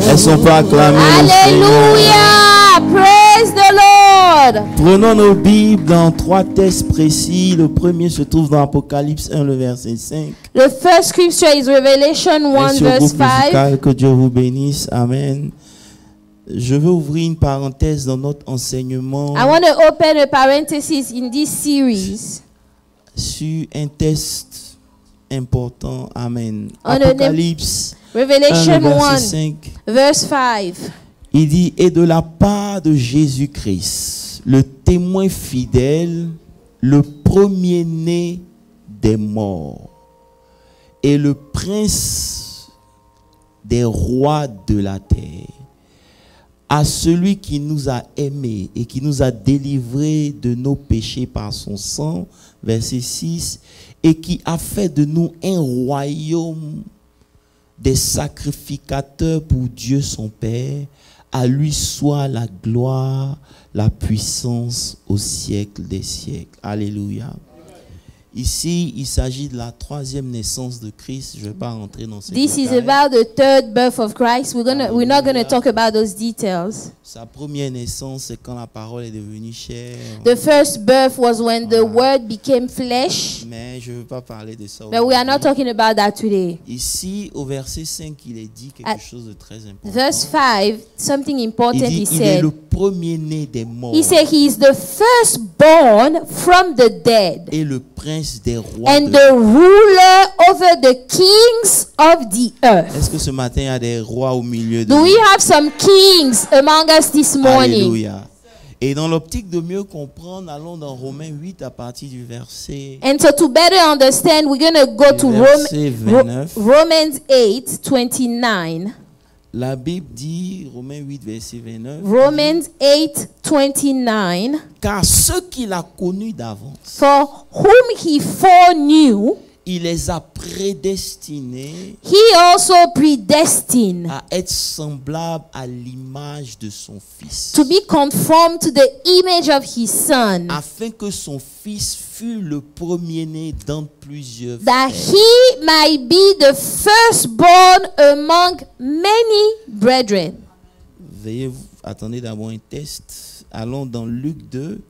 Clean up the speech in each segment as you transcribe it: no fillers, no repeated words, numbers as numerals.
Est-ce qu'on peut acclamer le Seigneur? Hallelujah! Praise the Lord. Prenons nos Bibles dans 3 textes précis. Le premier se trouve dans Apocalypse 1, le verset 5. The first scripture is Revelation 1 Merci au verse groupe 5. musical, que Dieu vous bénisse. Amen. Je veux ouvrir une parenthèse dans notre enseignement I want to open a parenthesis in this series sur un texte important. Amen. On the Apocalypse 1, Revelation le verset 1 5. verse 5. Il dit, et de la part de Jésus-Christ, le témoin fidèle, le premier-né des morts, et le prince des rois de la terre, à celui qui nous a aimés et qui nous a délivrés de nos péchés par son sang, verset 6, et qui a fait de nous un royaume des sacrificateurs pour Dieu son Père. À lui soit la gloire, la puissance au siècle des siècles. Alléluia. Ici, il s'agit de la 3e naissance de Christ. Je ne vais pas rentrer dans ces This is détails. about the third birth of Christ. We're not going to talk about those details. Sa première naissance, c'est quand la parole est devenue chair. The first birth was when the word became flesh. Mais je ne veux pas parler de ça. But we are not aujourd'hui. talking about that today. Ici, au verset 5, il est dit quelque chose de très important. Verse 5, something important Il he dit, il est said. le premier-né des morts He said he is the firstborn from the dead et le prince des rois and de the ruler over the kings of the earth. Est-ce que ce matin, il y a des rois au milieu de Do nous? we have some kings among us this morning? Alléluia. Et dans l'optique de mieux comprendre, allons dans Romains 8 à partir du verset And so to better understand, we're going to go to verset 29. Romans 8, 29. La Bible dit, Romains 8, verset 29, Romans 8, 29. car ceux qu'il a connus d'avance, For whom he foreknew, il les a prédestinés he also predestined à être semblables à l'image de son Fils, to be conformed to the image of his son, afin que son Fils fût le premier-né dans plusieurs that frères. he might be the firstborn among many brethren. Veuillez, attendez d'abord un test. Allons dans Luc 2,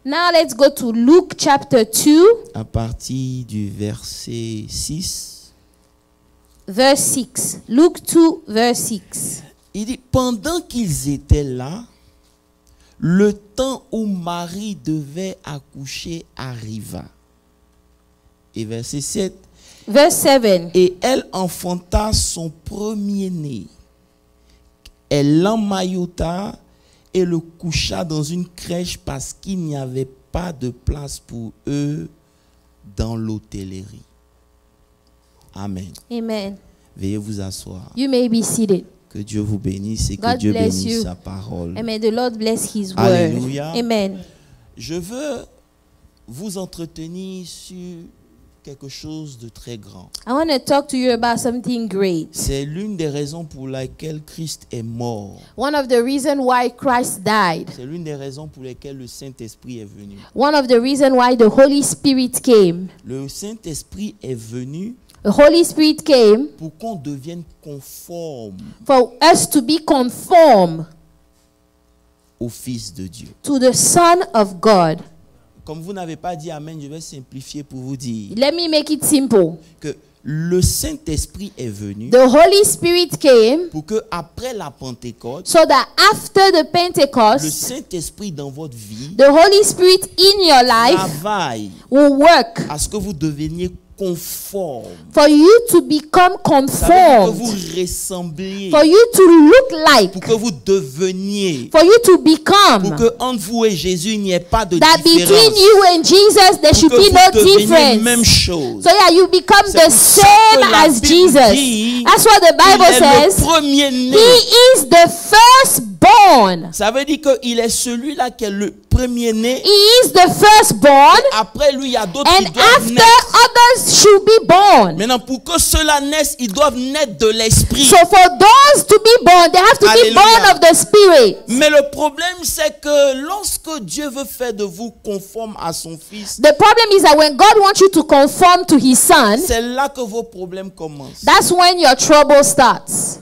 Now let's go to Luke chapter 2, à partir du verset 6. verse 6. Luke 2, verse 6. Il dit, pendant qu'ils étaient là, le temps où Marie devait accoucher arriva. Et verset 7. Verse 7. Et elle enfanta son premier-né. Elle l'emmaillota et le coucha dans une crèche parce qu'il n'y avait pas de place pour eux dans l'hôtellerie. Amen. Amen. Veuillez vous asseoir. You may be seated. Que Dieu vous bénisse et que God Dieu bless bénisse you. sa parole. And may the Lord bless his word. Alléluia. Amen. Je veux vous entretenir sur quelque chose de très grand. I want to talk to you about something great. C'est l'une des raisons pour lesquelles Christ est mort. One of the reasons why Christ died. C'est l'une des raisons pour lesquelles le Saint-Esprit est venu. One of the reasons why the Holy Spirit came. Le Saint-Esprit est venu The Holy Spirit came pour qu'on devienne conforme for us to be conformed au Fils de Dieu. to the Son of God. Comme vous n'avez pas dit Amen, je vais simplifier pour vous dire Let me make it simple. que le Saint-Esprit est venu The Holy Spirit came pour que après la Pentecôte, so that after the le Pentecost, Saint-Esprit dans votre vie the Holy Spirit in your life travaille will work à ce que vous deveniez conforme. for you to become Ça veut dire que vous conformed, ressembliez, for you to look like, pour que vous deveniez, for you to pour become, que entre vous et Jésus, il n'y ait pas de that différence. between you and Jesus there Pour should que be vous no deveniez même difference. chose. So yeah, you become C'est the pour ça same que la as Bible Jesus. dit That's what the Il Bible est le says. premier-né. He is the firstborn. Ça veut dire qu'il est celui-là qui est le premier-né. He is the firstborn, Après lui, il y a d'autres and qui doivent after naître. others should be born. Maintenant, pour que cela naisse, ils doivent naître de l'esprit. So for those to be born, they have to be Hallelujah. born of the Spirit. Mais le problème, c'est que lorsque Dieu veut faire de vous conforme à son Fils, The problem is that when God wants you to conform to His Son, c'est là que vos problèmes commencent. that's when your trouble starts.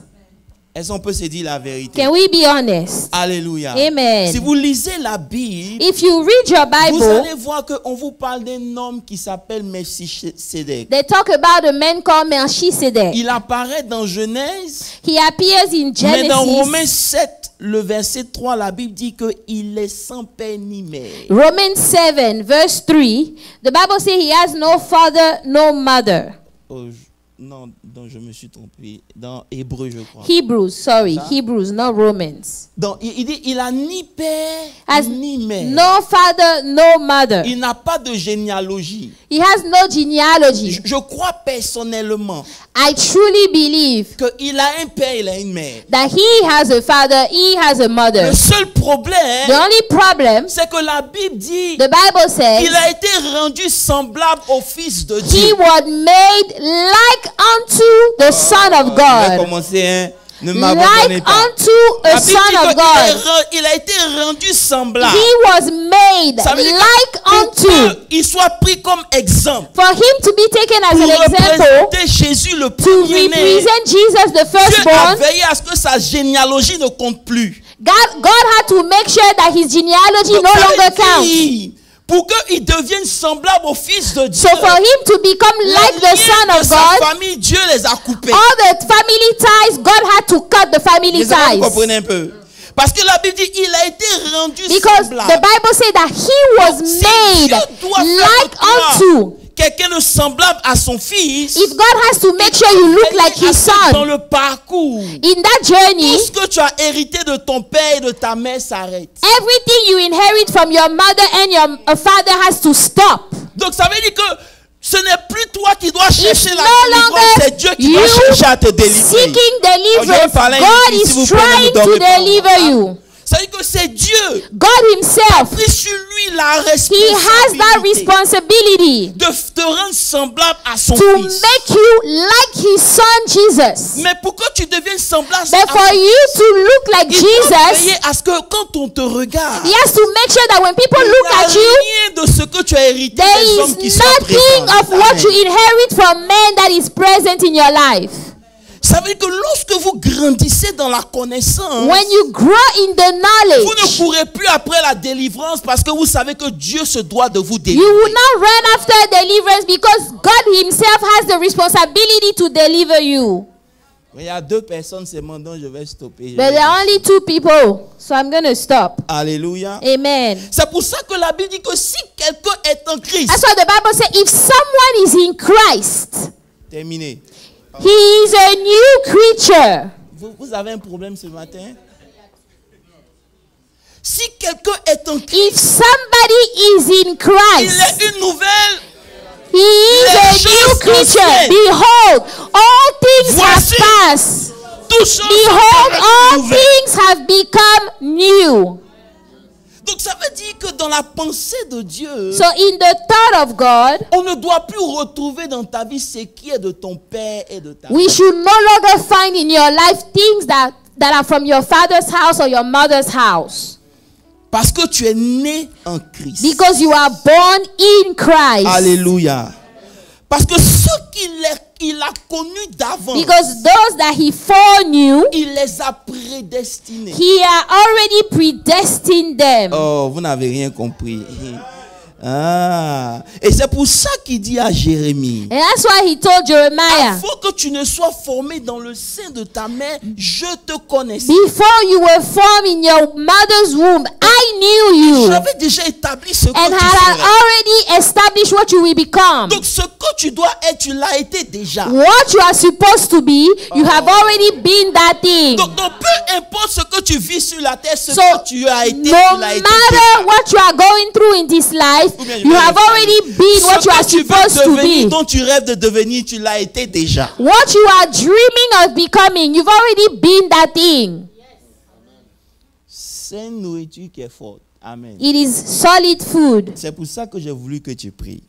Est-ce qu'on peut se dire la vérité? Can we be honest? Alléluia. Amen. Si vous lisez la Bible, If you read your vous Bible, allez voir qu'on vous parle d'un homme qui s'appelle Melchisedec. they talk about a man called Melchizedek. Il apparaît dans Genèse, He appears in mais dans Romains Genesis. 7, le verset 3, la Bible dit qu'il est sans père ni mère. Romans 7 verse 3, the Bible says he has no father, no mother. Oh, non, je me suis trompé. Dans Hébreu, je crois. Hebrews, sorry, Ça? Hebrews, not Romans. Donc, il dit, il a ni père Has ni mère. no father, no mother. Il n'a pas de généalogie. He has no genealogy. Je crois personnellement I truly believe qu'il a un père, il a une mère. that he has a father, he has a mother. Le seul problème, The only problem, c'est que la Bible dit the Bible says, qu'il a été rendu semblable au Fils de he Dieu. was made like unto the Son of Je vais God. commencer, hein. Ne m'abandonnez Like pas. unto La a Bible Son dit of God. qu'il a été rendu semblable. He was made Ça veut dire like pour unto. qu'il soit pris comme exemple. For him to be taken as Pour an example, représenter Jésus le to premier-né. represent Jesus the Dieu a firstborn, veillé à ce que sa généalogie ne compte plus. God had to make sure that his genealogy Donc, no ça veut longer counts. dire, pour qu'il devienne semblable au Fils de Dieu, So for him to become like the Son de of sa God, famille, Dieu les a coupés. all the family ties, God had to cut the family Les amis, vous ties. comprenez un peu? Parce que la Bible dit il a été rendu Because semblable. the Bible says that he was Si made Dieu doit faire like de toi unto. quelqu'un de semblable à son fils, If God has to make sure you look like his dans son, le parcours, in that journey, tout ce que tu as hérité de ton père et de ta mère s'arrête. everything you inherit from your mother and your father has to stop. Donc ça veut dire que ce n'est plus toi qui dois chercher la no délivrance, longer c'est Dieu qui you doit chercher à te délivrer. Seeking Je vais deliverance, parler God ici, s'il vous is plaît, ne trying to dormez pas. deliver you. Ça veut dire que c'est Dieu God qui a himself, pris sur lui la he has that responsabilité responsibility de te rendre semblable à son to fils. make you like his son Jesus. Mais pour que tu deviennes semblable But à for son you to look like il doit Jesus, veiller à ce que quand on te regarde, he has to make sure that when people il look n'y a at you, rien de ce que tu as hérité there des hommes qui is sont nothing présents. of what Amen. you inherit from men that is present in your life. Ça veut dire que lorsque vous grandissez dans la connaissance, When you grow in the vous ne knowledge, courez plus après la délivrance parce que vous savez que Dieu se doit de vous you délivrer. will not run after deliverance because God himself has the responsibility to deliver you. Mais il y a deux personnes seulement dont je vais stopper. But there are only two people, so I'm going to stop. Alléluia. Amen. C'est pour ça que la Bible dit que si quelqu'un est en Christ, That's why the Bible says if someone is in Christ, terminé. he is a new creature. Vous avez un problème ce matin? Si quelqu'un est en Christ, If somebody is in il Christ, est une nouvelle. he is Les a new choses creature. anciennes. Behold, all things Voici. have passed. Tout choses Behold, sont all nouvelles. things have become new. Donc ça veut dire que dans la pensée de Dieu, So in the thought of God, on ne doit plus retrouver dans ta vie ce qui est de ton père et de ta mère. we should no longer find in your life things that are from your father's house or your mother's house. Parce que tu es né en Christ. Because you are born in Christ. Alléluia. Parce que ceux qu'il a connus d'avant, Because those that he foreknew, il les a prédestinés. he had already predestined them. Oh, vous n'avez rien compris. Ah, et c'est pour ça qu'il dit à Jérémie, And that's why he told Jeremiah, avant que tu ne sois formé dans le sein de ta mère, je te connaissais. before you were formed in your mother's womb, I knew you. J'avais déjà établi ce que And tu had serais. already established what you will become. Donc ce que tu dois être, tu l'as été déjà. What you are supposed to be, you have already been that thing. Donc peu importe ce que tu vis sur la terre, ce So, que tu as été, no tu l'as été matter déjà. what you are going through in this life, Ou bien, je you vais have le faire. already been what Ce you are que tu veux supposed to devenir, be. dont tu rêves de devenir, tu l'as été déjà. What you are dreaming of becoming, you've already been that thing. C'est une nourriture qui est forte. Amen. It is solid food. C'est pour ça que j'ai voulu que tu pries.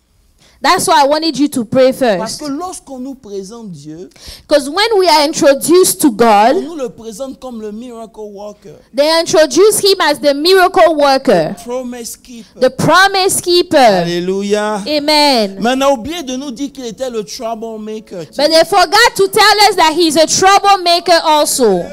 That's why I wanted you to pray Parce first. que lorsqu'on nous présente Dieu, Because when we are introduced to on God, nous le présente comme le miracle worker, they introduce him as the miracle worker, promise keeper. the promise keeper. Alléluia. Amen. Mais on a oublié de nous dire qu'il était le troublemaker. But they forgot to tell us that he's a troublemaker also.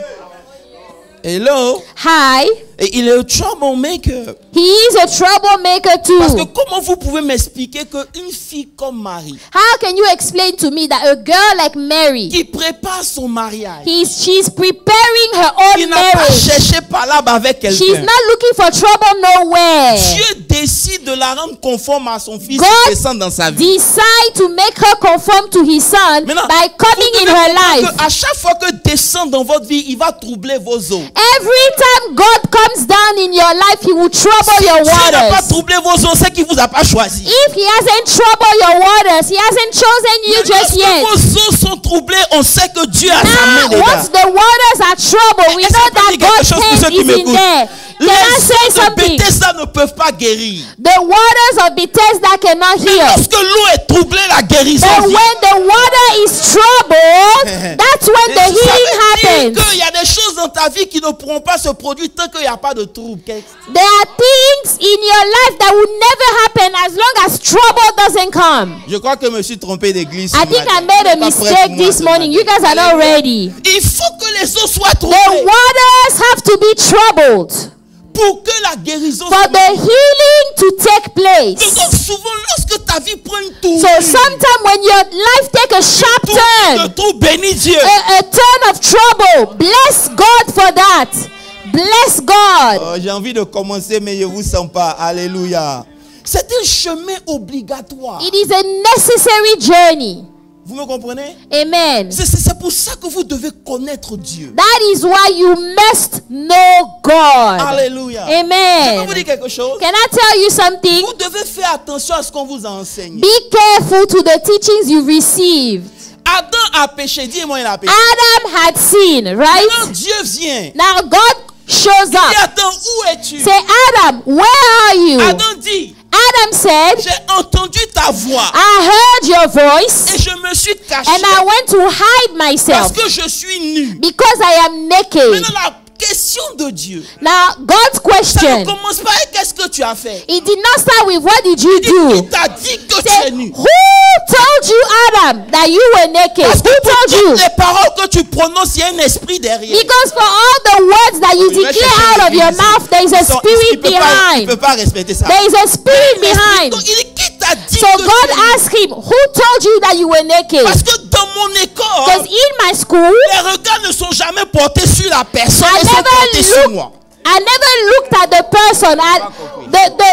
Hello. Hi. Et il est un troublemaker. He is a troublemaker Parce que too. comment vous pouvez m'expliquer qu'une fille comme Marie, How can you explain to me that a girl like Mary, qui prépare son mariage, she's preparing her qui own n'a pas marriage. cherché palabre avec She's quelqu'un, not looking for trouble nowhere. Dieu décide de la rendre conforme à son fils God et descend dans sa vie. Decide to make her conform to his son Maintenant, by coming vous in devez her comprendre life. que à chaque fois que descend dans votre vie, il va troubler vos eaux. Every time God comes down in your life, he will trouble your S'il n'a pas waters. troublé vos eaux, c'est qu'il vous a pas choisi. If he hasn't troubled your waters, he hasn't chosen you Mais just lorsque yet. vos eaux sont troublées, on sait que Dieu a sa main, Now, les gars. once the waters are troubled, we Est-ce know que je peux that dire quelque God's chose pour hand ceux qui is in m'écoutent? there. Can I Les say eaux de something? Bethesda ne peuvent pas guérir. The waters of Bethesda cannot Mais heal. lorsque l'eau est troublée, la guérison But vient. when the water is troubled, that's when Et the ça healing veut dire happens. qu'il y a des choses dans ta vie qui ne pourront pas se produire tant qu'il n'y a pas de trouble. There are things in your life that will never happen as long as trouble doesn't come. Je crois que je me suis trompé d'église. I think I made a mistake this morning. You guys are not ready. Il faut que les eaux soient The troublées waters have to be troubled pour que la guérison for the healing to take place. Donc souvent, lorsque ta vie prend une tour, So sometimes when your life take a sharp le turn, tout bénit Dieu. a turn of trouble, bless God for that. Bless God. Oh, j'ai envie de commencer, mais je ne vous sens pas. Alléluia. C'est un chemin obligatoire. It is a necessary journey. Vous me comprenez? Amen. C'est pour ça que vous devez connaître Dieu. That is why you must know God. Alléluia. Je peux Amen. vous dire quelque chose? Can I tell you something? Vous devez faire attention à ce qu'on vous a enseigné. Be careful to the teachings you've received. Adam a péché. Dis-moi, il a péché. Adam had sinned, Maintenant, right? Dieu vient. Now God shows Et up. Adam, où es-tu? Say, Adam, where are you? Adam dit, Adam said, j'ai entendu ta voix I heard your voice et je me suis caché and I went to hide parce myself que je suis nu. because I am naked. Maintenant, la question de Dieu, Now, God's ça ne question, commence pas avec qu'est-ce que tu as fait. it did not start with what did you Il do? t'a dit que tu Say, es nu. who told you, Adam, that you were naked? Parce Who que pour told you? toutes les paroles que tu prononces, il y a un esprit derrière. Because for all the words that you Il va declare chercher out of your l'église. mouth, there is a Il spirit ne peut behind. pas respecter ça. There is a spirit Donc, behind. il dit, qui t'a dit So que tu God es nu? asked him, who told you that you were naked? Parce que dans mon Because école, in my school, les regards ne sont jamais portés sur la personne, I ils sont portés never sur look- moi. I never looked at the person.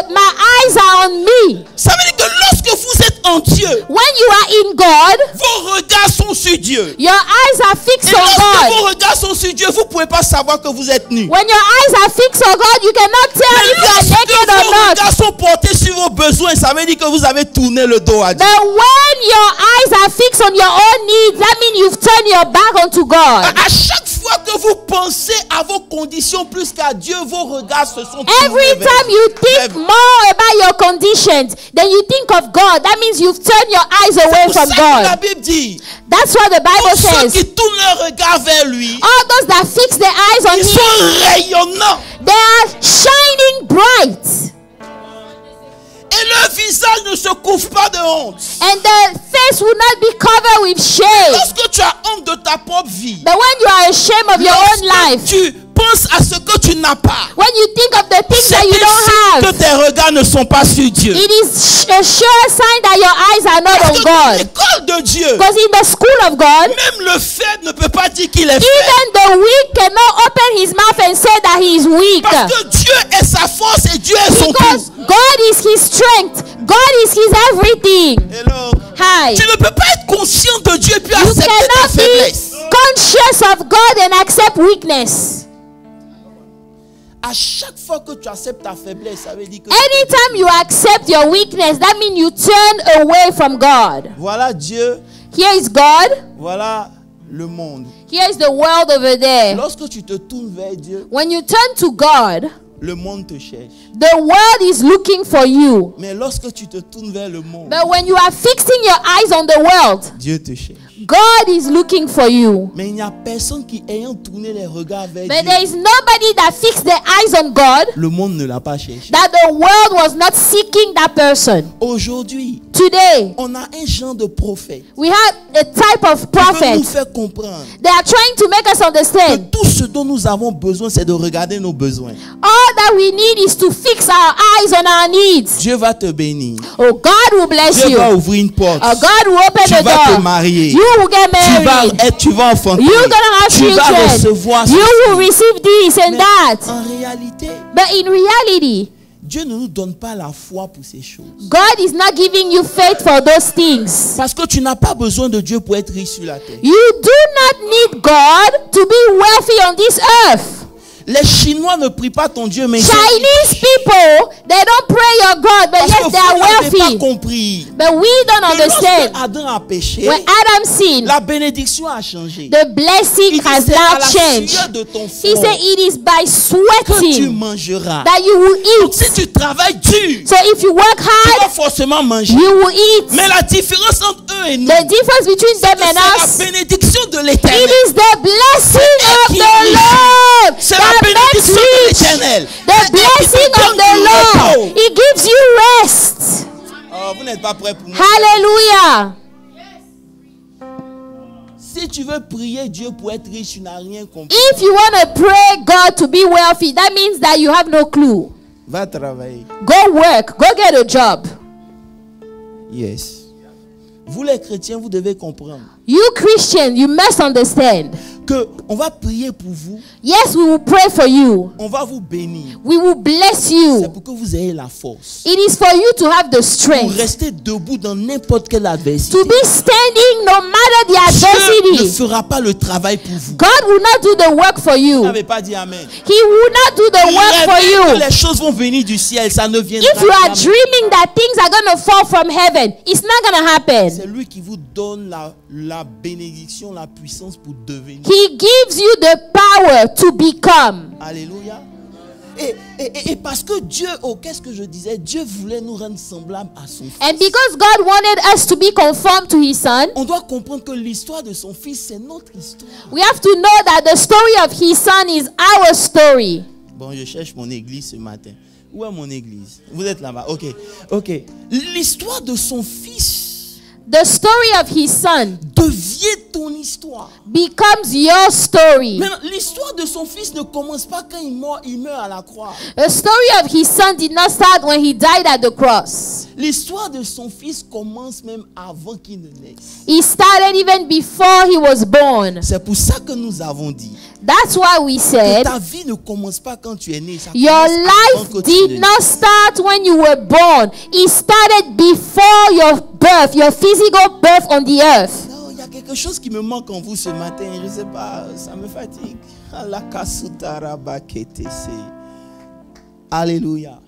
My eyes are on me. Ça veut dire que lorsque vous êtes en Dieu, When you are in God, vos regards sont sur Dieu. your eyes are fixed Et on lorsque God. vos regards sont sur Dieu, vous ne pouvez pas savoir que vous êtes nu. When your eyes are fixed on God, you cannot tell Mais if you are lorsque naked or vos not. regards sont portés sur vos besoins, ça veut dire que vous avez tourné le dos à Dieu. But when your eyes are fixed on your own needs, that means you've turned your back onto God. À chaque fois que vous pensez à vos conditions plus qu'à Dieu, vos regards se sont tournés Every vers time you think vers- more about your conditions, then you think of God. That means you've turned your eyes away C'est pour from ça que la God. Bible dit, That's what the Bible tous ceux says. qui tournent leur regard vers lui, All those that fix their eyes on ils Him, sont rayonnants. they are shining bright. Et leur visage ne se couvre pas de honte. And their face will not be covered with shame. Lorsque tu as honte de ta propre vie, But when you are ashamed of your own lorsque life, tu penses à ce que tu n'as pas, when you think of the things c'est that you un don't signe que have, tes regards ne sont pas sur Dieu. it is a sure sign that your eyes are not Parce on que dans God. l'école de Dieu, Because in the school of God, même le faible ne peut pas dire qu'il est faible. even the weak cannot open his mouth and say that he is weak. Parce que Dieu est sa force et Dieu est son Because tout. God is his strength. God is his everything. Hello. Hi. Tu ne peux pas être conscient de Dieu et puis You accepter ta cannot be faiblesse. conscious of God and accept weakness. À chaque fois que tu acceptes ta faiblesse, ça veut dire que Anytime you accept your weakness, that means you turn away from God. voilà Dieu, Here is God. voilà le monde. Here is the world over there. Lorsque tu te tournes vers Dieu, When you turn to God, le monde te cherche. the world is looking for you. Mais lorsque tu te tournes vers le monde, But when you are fixing your eyes on the world, Dieu te cherche. God is looking for you. Mais il n'y a personne qui, ayant tourné les regards vers But Dieu, there is nobody that fixed their eyes on God, le monde ne l'a pas cherché. that the world was not seeking that person. Aujourd'hui, Today, on a un genre de prophète we have a type of qui veut nous prophet. faire comprendre They are trying to make us que understand tout ce dont nous avons besoin, c'est de regarder nos besoins. all that we need is to fix our eyes on our needs. Dieu va te bénir. Oh, God will bless Dieu you. va ouvrir une porte. Oh, God will open Tu the vas te door. marier. You will get married. Tu vas enfanter. You're gonna have Tu vas children. recevoir You ceci. will receive this and Mais that. en réalité, But in reality, Dieu ne nous donne pas la foi pour ces choses. God is not giving you faith for those things. Parce que tu n'as pas besoin de Dieu pour être riche sur la terre. You do not need God to be wealthy on this earth. Les Chinois ne prient pas ton Dieu, mais ils sont Chinese people, they don't pray your God, but parce yes, que they vous are n'avez pas wealthy. compris. But we don't Que understand. lorsque Adam a péché, When Adam sinned, la bénédiction a changé. the blessing Il dit, has c'est à now la changed. sueur de ton He front said it is by que tu sweating mangeras. that you will Donc si eat. tu travailles dur, So if you work tu vas hard, forcément manger. you will eat. Mais la différence entre eux et nous, The difference between them c'est and la us, bénédiction de it l'Éternel. is the blessing of qui the rit. Lord C'est la that makes bénédiction de rich. l'Éternel. The blessing of the Lord, He gives you rest. Oh, vous n'êtes pas prêts pour moi. Hallelujah. Si tu veux prier Dieu pour être riche, tu n'as rien compris. If you want to pray God to be wealthy, that means that you have no clue. Va travailler. Go work. Go get a job. Yes. Vous les chrétiens, vous devez comprendre You Christian, you must understand. que on va prier pour vous, Yes, we will pray for you. on va vous bénir. We will bless C'est you. pour que vous ayez la force It is for you to have the pour strength rester debout dans n'importe quelle adversité. to be standing no matter the Dieu ne adversity. fera pas le travail pour vous. God will not do the work for Vous you. n'avez pas dit amen. He will not do the work for Rêvez que you. les choses vont venir du ciel, ça ne viendra If you are jamais. dreaming that things are going to fall from heaven, it's not going to happen. C'est lui qui vous donne la bénédiction, la puissance pour devenir. He gives you the power to become. Alléluia. Et parce que Dieu, qu'est-ce que je disais? Dieu voulait nous rendre semblables à son fils. And because God wanted us to be conformed to His Son, On doit comprendre que l'histoire de son fils, c'est notre histoire. we have to know that the story of His Son is our story. Bon, je cherche mon église ce matin. Où est mon église? Vous êtes là-bas. Ok. L'histoire de son fils The story of His Son devient ton histoire. becomes your story. Maintenant, l'histoire de son fils ne commence pas quand il meurt à la croix. The story of His Son did not start when He died at the cross. L'histoire de son fils commence même avant qu'il ne naisse. It started even before He was born. C'est pour ça que nous avons dit That's why we que said ta vie ne commence pas quand tu es né. Ça your commence avant life que tu ne did naises. not start when you were born. It started before your birth, your physical birth on the earth. Non, il y a quelque chose qui me manque en vous ce matin. Je ne sais pas, ça me fatigue. Alléluia.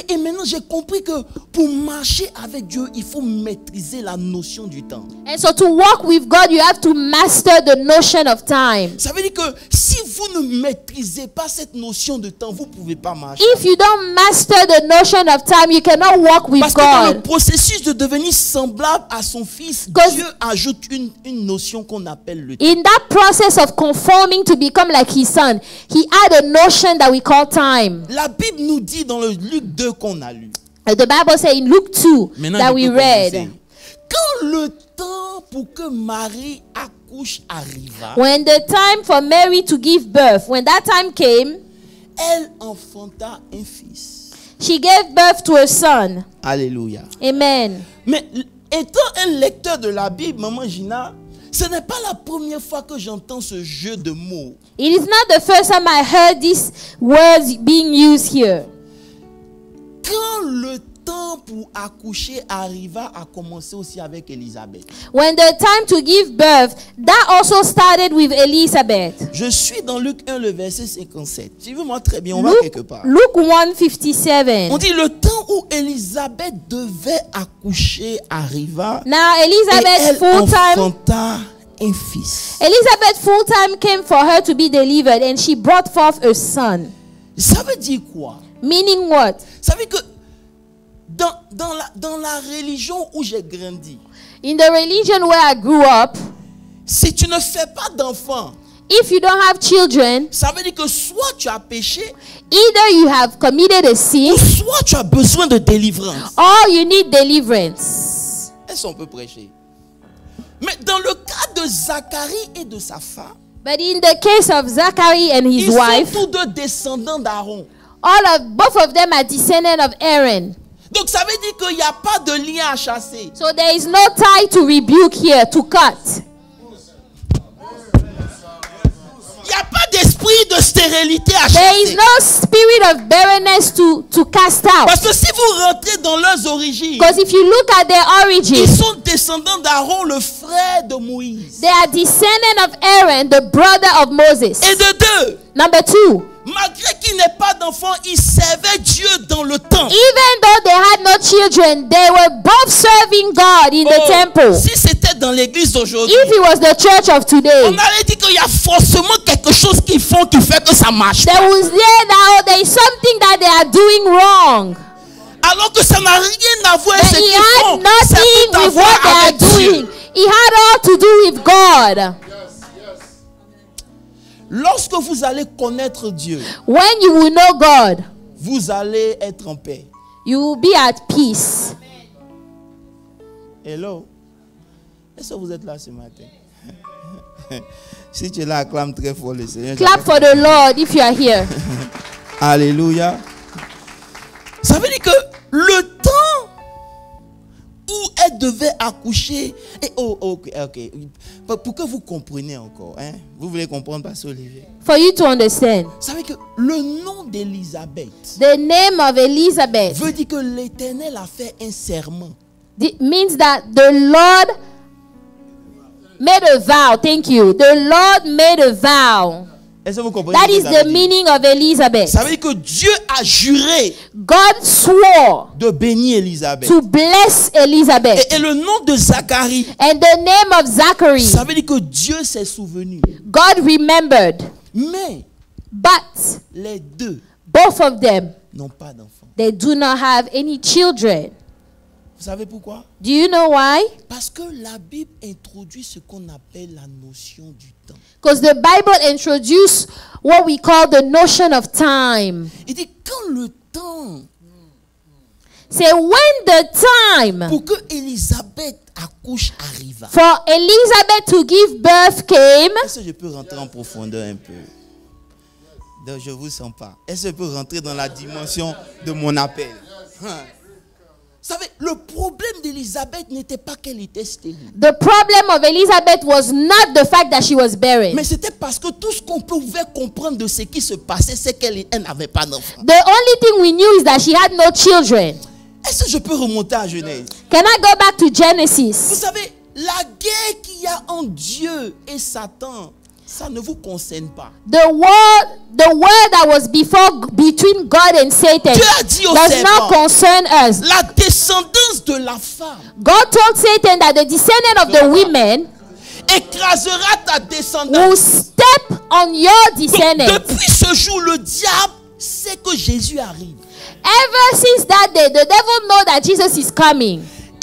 Et maintenant, j'ai compris que pour marcher avec Dieu, il faut maîtriser la notion du temps. And so to walk with God, you have to master the notion of time. Ça veut dire que si vous ne maîtrisez pas cette notion de temps, vous ne pouvez pas marcher. If you don't master the notion of time, you cannot walk with Parce que dans le God. processus de devenir semblable à son fils, Because- Dieu ajoute une notion qu'on appelle le temps. In that process of conforming to become like His Son, He had a notion that we call time. La Bible nous dit dans le Luc 2 qu'on a lu. The Bible says in Luke 2 Maintenant, that je we peux read, commencer. Quand le temps pour que Marie accouche arriva, when the time for Mary to give birth, when that time came, elle enfanta un fils. she gave birth to a son. Alléluia. Amen. Mais étant un lecteur de la Bible, Maman Gina, ce n'est pas la première fois que j'entends ce jeu de mots. It is not the first time I heard these words being used here. Quand le temps pour accoucher arriva, a commencé aussi avec Élisabeth. When the time to give birth, that also started with Elizabeth. Je suis dans Luc 1, le verset 57. Suivez-moi très bien, on va quelque part. Luke 1:57. On dit le temps où Élisabeth devait accoucher arriva. Now Et Elizabeth elle full-time enfanta un fils. Elizabeth full-time came for her to be delivered, and she brought forth a son. Ça veut dire quoi? Meaning what? Ça veut dire que dans la religion où j'ai grandi, In the religion where I grew up, si tu ne fais pas d'enfants, if you don't have children, ça veut dire que soit tu as péché, either you have committed a sin ou soit tu as besoin de délivrance. or you need deliverance. Est-ce qu'on peut prêcher? Mais dans le cas de Zacharie et de sa femme, But in the case of Zachary and his ils wife, sont tous deux descendants d'Aaron. both of them are descendants of Aaron. Donc ça veut dire qu'il n'y a pas de lien à chasser. So there is no tie to rebuke here, to cut. Il n'y a pas d'esprit de stérilité à There is chasser. no spirit of barrenness to cast out. Parce que si vous rentrez dans leurs origines, Because if you look at their ils origin, sont descendants d'Aaron, le frère de Moïse. they are descendants of Aaron, the brother of Moses. Et de deux, Number two, malgré qu'il n'ait pas d'enfants, ils servaient Dieu dans le temple. even though they had no children, they were both serving God in the temple. Si c'était dans l'église d'aujourd'hui, If it was the church of today, on allait dire qu'il y a forcément quelque chose qu'ils font qui fait que ça marche. there was there is something that they are doing wrong. Alors que ça n'a rien à voir avec But ce it qu'ils had font. C'est nothing tout à with voir what they are avec Dieu. doing. It had all to do with God. Lorsque vous allez connaître Dieu, When you will know God, vous allez être en paix. you will be at peace. Hello? Est-ce que vous êtes là ce matin? Si tu es là, acclame très fort le Seigneur. Clap for the Lord if you are here. Alléluia. Ça veut dire que le temps où elle devait accoucher, et ok. Pour que vous compreniez encore, hein? Vous voulez comprendre, Pasteur Olivier? For you to understand, Ça veut dire que le nom d'Élisabeth the name of Elizabeth veut dire que l'Éternel a fait un serment. means that the Lord made a vow. Thank you. The Lord made a vow. Est-ce que vous comprenez? That ce que is ça veut the dire? meaning of Elizabeth. Ça veut dire que Dieu a juré God swore de bénir Élisabeth. to bless Elizabeth. Et le nom de Zacharie, And the name of Zachary, ça veut dire que Dieu s'est souvenu. God remembered. Mais But les deux both of them, n'ont pas d'enfants. they do not have any children. Vous savez pourquoi? Do you know why? Parce que la Bible introduit ce qu'on appelle la notion du temps. Because the Bible introduced what we call the notion of time. Il dit quand le temps Say when the time pour que Élisabeth accouche arriva. for Elizabeth to give birth came. Est-ce que je peux rentrer en profondeur un peu? Donc je ne vous sens pas. Est-ce que je peux rentrer dans la dimension de mon appel? Vous savez, le problème d'Élisabeth n'était pas qu'elle était stérile. The problem of Elizabeth was not the fact that she was barren. Mais c'était parce que tout ce qu'on pouvait comprendre de ce qui se passait, c'est qu'elle n'avait pas d'enfant. The only thing we knew is that she had no children. Est-ce que je peux remonter à Genèse? Can I go back to Vous Genesis? savez, la guerre qu'il y a entre Dieu et Satan, ça ne vous concerne pas. The war that was between God and Satan Dieu a dit au does serpent, not concern us. la descendance de la femme God told Satan that the descendant of the women écrasera ta will descendance. step on your Donc, descendants. depuis ce jour, le diable sait que Jésus arrive. Ever since that day, the devil know that Jesus is coming.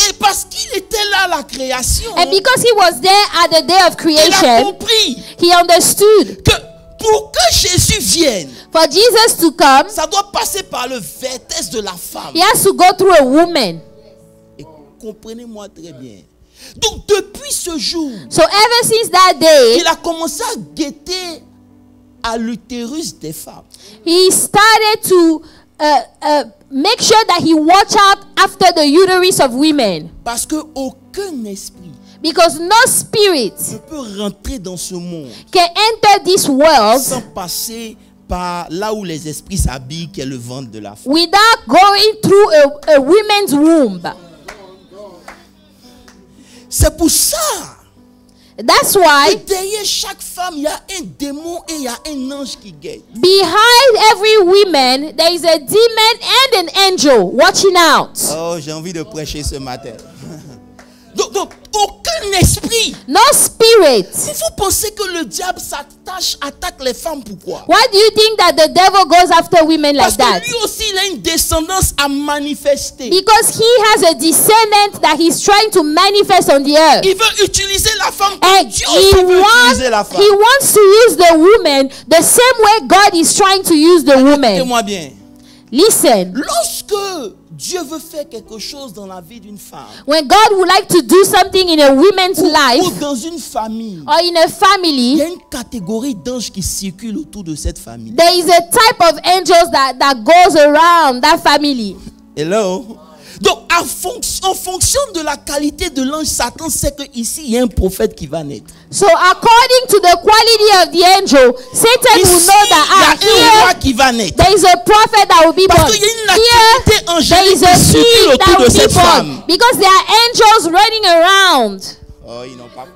Et parce qu'il était là à la création, And because he was there at the day of il a creation, compris he understood que pour que Jésus vienne, for Jesus to come, ça doit passer par le vertès de la femme. he has to go through a woman. Et comprenez-moi très bien. Donc depuis ce jour, So ever since that day, il a commencé à guetter à l'utérus des femmes. he started to make sure that he watch out after the uterus of women. Parce que aucun esprit Because no spirit ne peut rentrer dans ce monde can enter this world sans passer par là où les esprits s'habillent, qui est le ventre de la femme. without going through a woman's womb. C'est pour ça That's que why derrière chaque femme, il y a un démon et il y a un ange qui guette. behind every woman there is a demon and an angel watching out. Oh, j'ai envie de prêcher ce matin. Donc, aucun Aucun esprit. No spirit. Vous pensez que le diable attaque les femmes, pourquoi? Why do you think that the devil goes after women like Parce que that? lui aussi, il a une descendance à manifester. Because he has a descendant that he's trying to manifest on the earth. Il veut utiliser la femme comme And Dieu aussi veut utiliser la femme. he wants to use the woman the same way God is trying to use the woman. Écoutez-moi bien. Listen, Lorsque Dieu veut faire quelque chose dans la vie d'une femme, when God would like to do something in a woman's ou life dans une famille, or in a il y family, a une catégorie d'anges qui circulent autour de cette famille. there is a type of angels that goes around that family. Hello? Donc, en fonction de la qualité de l'ange, Satan sait qu'ici, il y a un prophète qui va naître. So according to the quality of the angel, Satan will Ici, know il y a that un roi here qui va naître. there is a prophet that will be born. Parce qu'il y a une Here activité there angélique is a qui circule king that autour de will be cette born. femme. Because there are angels running around. Oh, ils n'ont pas.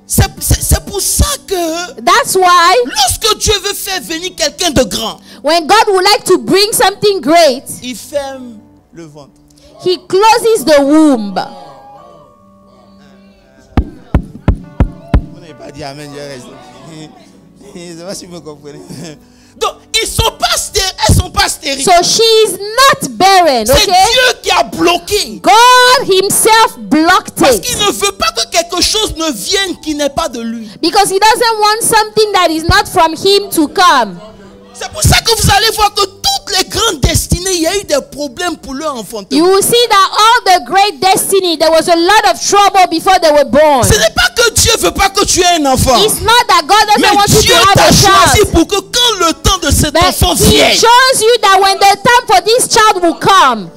C'est pour ça que That's why lorsque Dieu veut faire venir quelqu'un de grand, when God would like to bring something great, il ferme le ventre. he closes the womb. Vous n'avez pas dit amen, je reste. Je ne sais pas si vous me comprenez. Donc, elles sont pas stériles. So she is not barren, C'est okay? Dieu qui a bloqué. God himself blocked Parce it. qu'il ne veut pas que quelque chose ne vienne qui n'est pas de lui. Because he doesn't want something that is not from him to come. C'est pour ça que vous allez voir que toutes les grandes destinées, il y a eu des problèmes pour leur enfantement. You will see that all the great destiny, there was a lot of trouble before they were born. Ce n'est pas que Dieu veut pas que tu aies un enfant. It's not that God doesn't Mais want you Dieu to have t'a a choisi child. pour que quand le temps de cet But enfant he vienne, chose you that when the time for this child will come,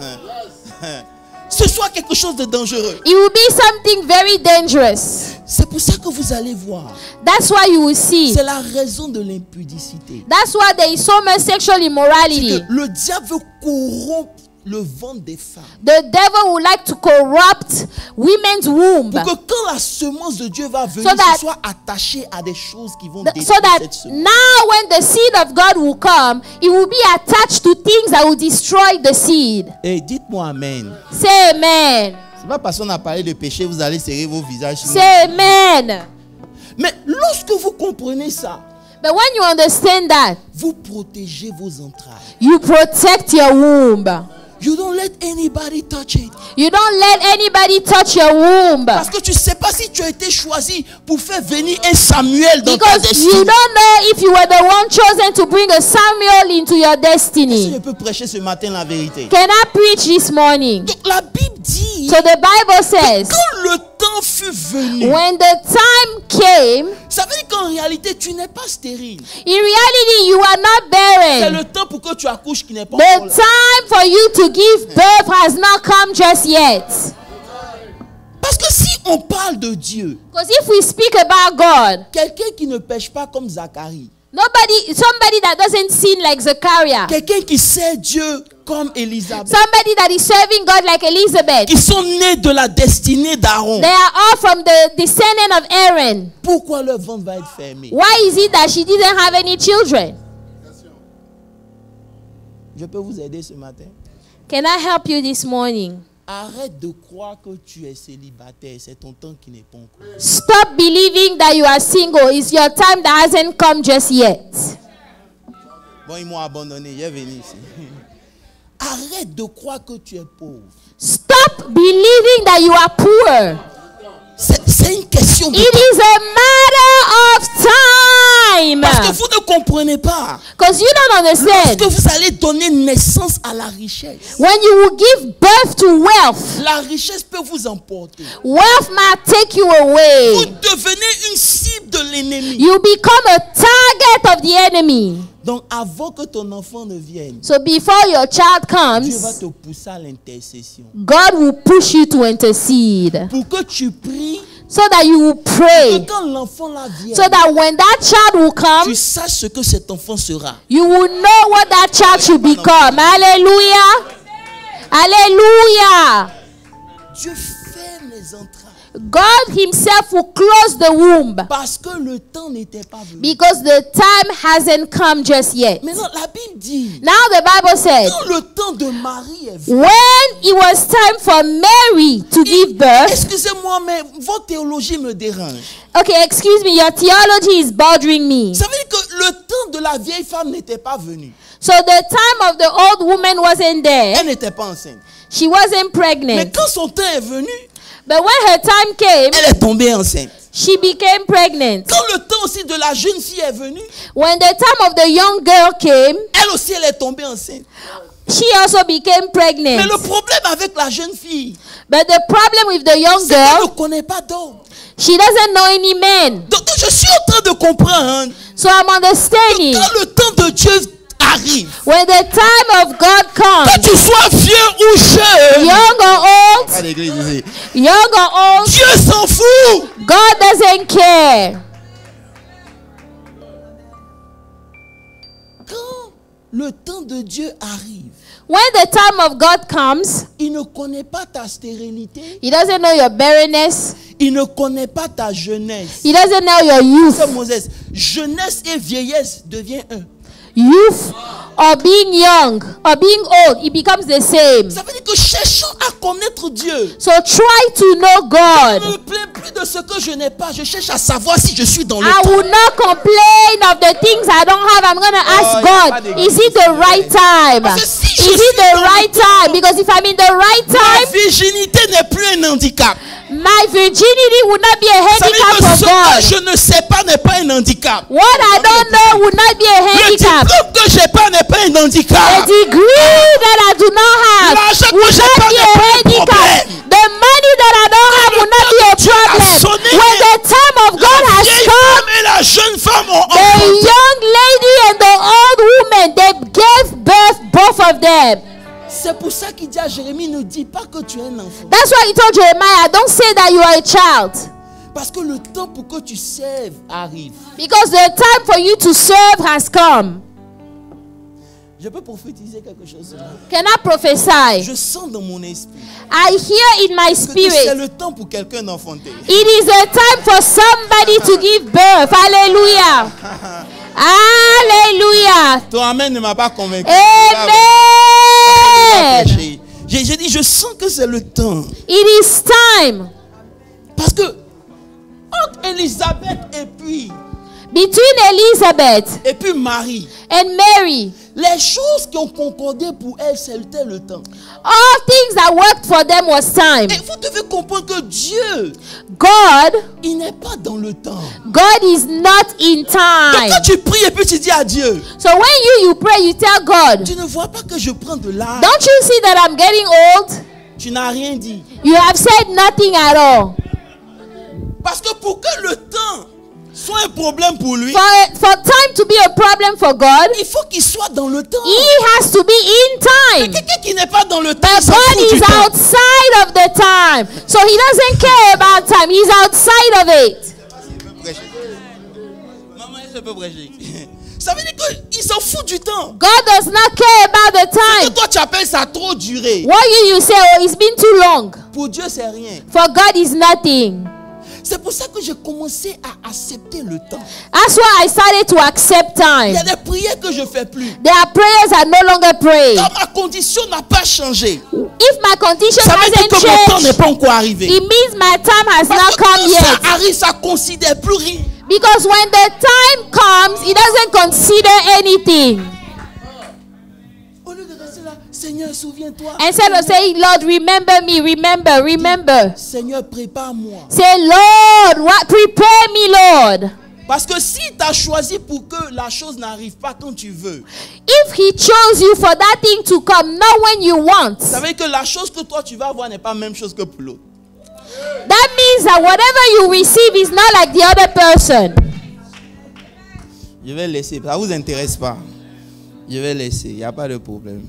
ce soit quelque chose de dangereux. it will be something very dangerous. C'est pour ça que vous allez voir. That's why you will see. C'est la raison de l'impudicité. That's why there is so much sexual C'est immorality. que le diable veut corrompre le ventre des femmes. The devil would like to corrupt women's womb. Pour que quand la semence de Dieu va venir, So that- ce soit attaché à des choses qui vont So détruire that cette semence. now when the seed of God will come, it will be attached to things that will destroy the seed. Et dites-moi amen. Say amen. C'est pas parce qu'on a parlé de péché, vous allez serrer vos visages. Say amen. Mais lorsque vous comprenez ça, But when you understand that, vous protégez vos entrailles. you protect your womb. You don't let anybody touch it. You don't let anybody touch your womb. Parce que tu ne sais pas si tu as été choisi pour faire venir un Samuel dans ta Because destinée. you don't know if you were the one chosen to bring a Samuel into your Si destiny. je peux prêcher ce matin la vérité. Can I preach this morning? Donc la Bible dit, So the Bible says, quand le temps fut venu, when the time came, ça veut dire qu'en réalité, tu n'es pas stérile. in reality, you are not C'est barren. le temps pour que tu accouches qui n'est pas The encore là. time for you to give birth has not come just yet. Parce que si on parle de Dieu, Because if we speak about God, quelqu'un qui ne pêche pas comme Zacharie, somebody that doesn't sin like Zechariah, quelqu'un qui sait Dieu comme Élisabeth, somebody that is serving God like Elizabeth, qui sont nés de la destinée d'Aaron, they are all from the descendant of Aaron. pourquoi leur ventre va être fermé? Why is it that she didn't have any children? Je peux vous aider ce matin? Can I help you this morning? Arrête de croire que tu es célibataire, c'est ton temps qui n'est pas encore. Stop believing that you are single. It's your time that hasn't come just yet. Bon, ils m'ont abandonné, il est venu ici. Arrête de croire que tu es pauvre. Stop believing that you are poor. C'est une question de It is a matter of time. Parce que vous ne comprenez pas. Because you don't understand. Lorsque vous allez donner naissance à la richesse, When you will give birth to wealth, la richesse peut vous emporter. wealth might take you Vous away. devenez une cible de l'ennemi. You become a target of the enemy. Donc avant que ton enfant ne vienne, So before your child Dieu va comes, te pousser à l'intercession. God will push you to intercede. Pour que tu pries, So that you will que pray. quand l'enfant là vienne, So that when that child will tu come, saches ce que cet enfant sera. you will know what that child should become. Hallelujah. Hallelujah. Dieu ferme les entrailles. God himself will close the womb parce que le temps n'était pas venu. because the time hasn't come just yet. Maintenant, la Bible dit, Now the Bible said, quand le temps de Marie est venu, when it was time for Mary to give birth, excusez-moi, mais votre théologie me dérange. okay, excuse me, your theology is bothering me. Ça veut dire que le temps de la vieille femme n'était pas venu. So the time of the old woman wasn't there. Elle n'était pas enceinte. She wasn't Mais pregnant. quand son temps est venu, But when her time came, elle est tombée enceinte. she became pregnant. Quand le temps aussi de la jeune fille est venu, When the time of the young girl came, elle aussi elle est tombée enceinte. she also became Mais pregnant. le problème avec la jeune fille, But the problem with the young c'est qu'elle ne girl, connaît pas d'homme. she doesn't know any man. Donc je suis en train de comprendre So I'm understanding. que quand le temps de Dieu arrive, When the time of God que comes, tu sois vieux ou jeune, young or old, à l'église ici, young or old, Dieu s'en fout. God doesn't care. Quand le temps de Dieu arrive, When the time of God comes, il ne connaît pas ta stérilité, He doesn't know your barrenness. il ne connaît pas ta jeunesse. He doesn't know your youth. C'est Moses. Jeunesse et vieillesse devient un. Youth or being young or being old, it becomes the same. Ça veut dire que cherchons à connaître Dieu. So try to know Je ne God. me plains plus de ce que je n'ai pas. Je cherche à savoir si je suis dans le I temps. will not complain of the things I don't have. I'm going to ask il y a pas God, d'église, is it the right time? Parce que si je Is it suis the dans le right temps, time? Because if I'm in the right Ma time, virginité n'est plus un handicap. my virginity would not be a Ça veut dire handicap que for ce God. que je ne sais pas n'est pas un handicap. What I don't know would not be a Le handicap. diplôme que j'ai pas n'est pas un A handicap. degree that I do not have L'argent que would j'ai not pas be n'est a pas un handicap. problème. The money that I don't have would not be a Dieu a problem. sonné, When the time of God La has vieille come, femme et la jeune femme ont the enfanté. young lady and the old woman, they gave birth, both of them. C'est pour ça qu'il dit à Jérémie, ne dis pas que tu es un enfant. That's why he told Jeremiah, don't say that you are a child. Parce que le temps pour que tu serves arrive. Because the time for you to serve has come. Je peux prophétiser quelque chose. Can I prophesy? Je sens dans mon esprit I hear in my que c'est spirit, le temps pour quelqu'un d'enfanter. it is a time for somebody to give birth. Hallelujah. Hallelujah. Ton amen ne m'a pas convaincu. Amen. J'ai dit, je sens que c'est le temps. It is time. Parce que entre Élisabeth Between Elizabeth et puis Marie, and Mary, les choses qui ont concordé pour elle, c'était le temps. all things that worked for them was time. Et vous devez comprendre que Dieu, God, il n'est pas dans le temps. God is not in Donc time. quand tu pries et puis tu dis à Dieu, So when you pray, you tell God, tu ne vois pas que je prends de l'âge. don't you see that I'm getting old? Tu n'as rien dit. You have said nothing at all. Parce que pour que le temps soit un problème pour lui, For time to be a problem for God, il faut qu'il soit dans le temps. He has to be in time. Quelqu'un qui n'est pas dans le temps, But il s'en God fout du is temps. outside of the time. So He doesn't care about time. He's outside of it. Maman, je peux prêcher. Ça veut dire qu'il s'en fout du temps. God does not care about the Que time. toi tu appelles ça trop duré. What you say, oh, it's been too long. Pour Dieu, c'est rien. For God is nothing. C'est pour ça que j'ai commencé à accepter le temps. That's why I started to accept Il time. y a des prières que je fais plus. There are prayers I no longer pray. Quand ma condition n'a pas changé, If my condition ça veut dire hasn't que mon temps n'est changed, pas encore arrivé. it means my time has Parce not que come quand ça yet. arrive, ça ne considère plus rien. Because when the time comes, it doesn't consider anything. Au lieu de rester là, Seigneur, souviens-toi. Instead of saying, Lord, remember me, remember. Seigneur, prépare-moi. Say, Lord, what? Prepare me, Lord. Parce que si tu as choisi pour que la chose n'arrive pas quand tu veux, If He chose you for that thing to come, not when you want, ça veut dire que la chose que toi tu vas avoir n'est pas la même chose que pour l'autre. that means that whatever you receive is not like the other person. Je vais laisser, ça ne vous intéresse pas. Je vais laisser, il n'y a pas de problème.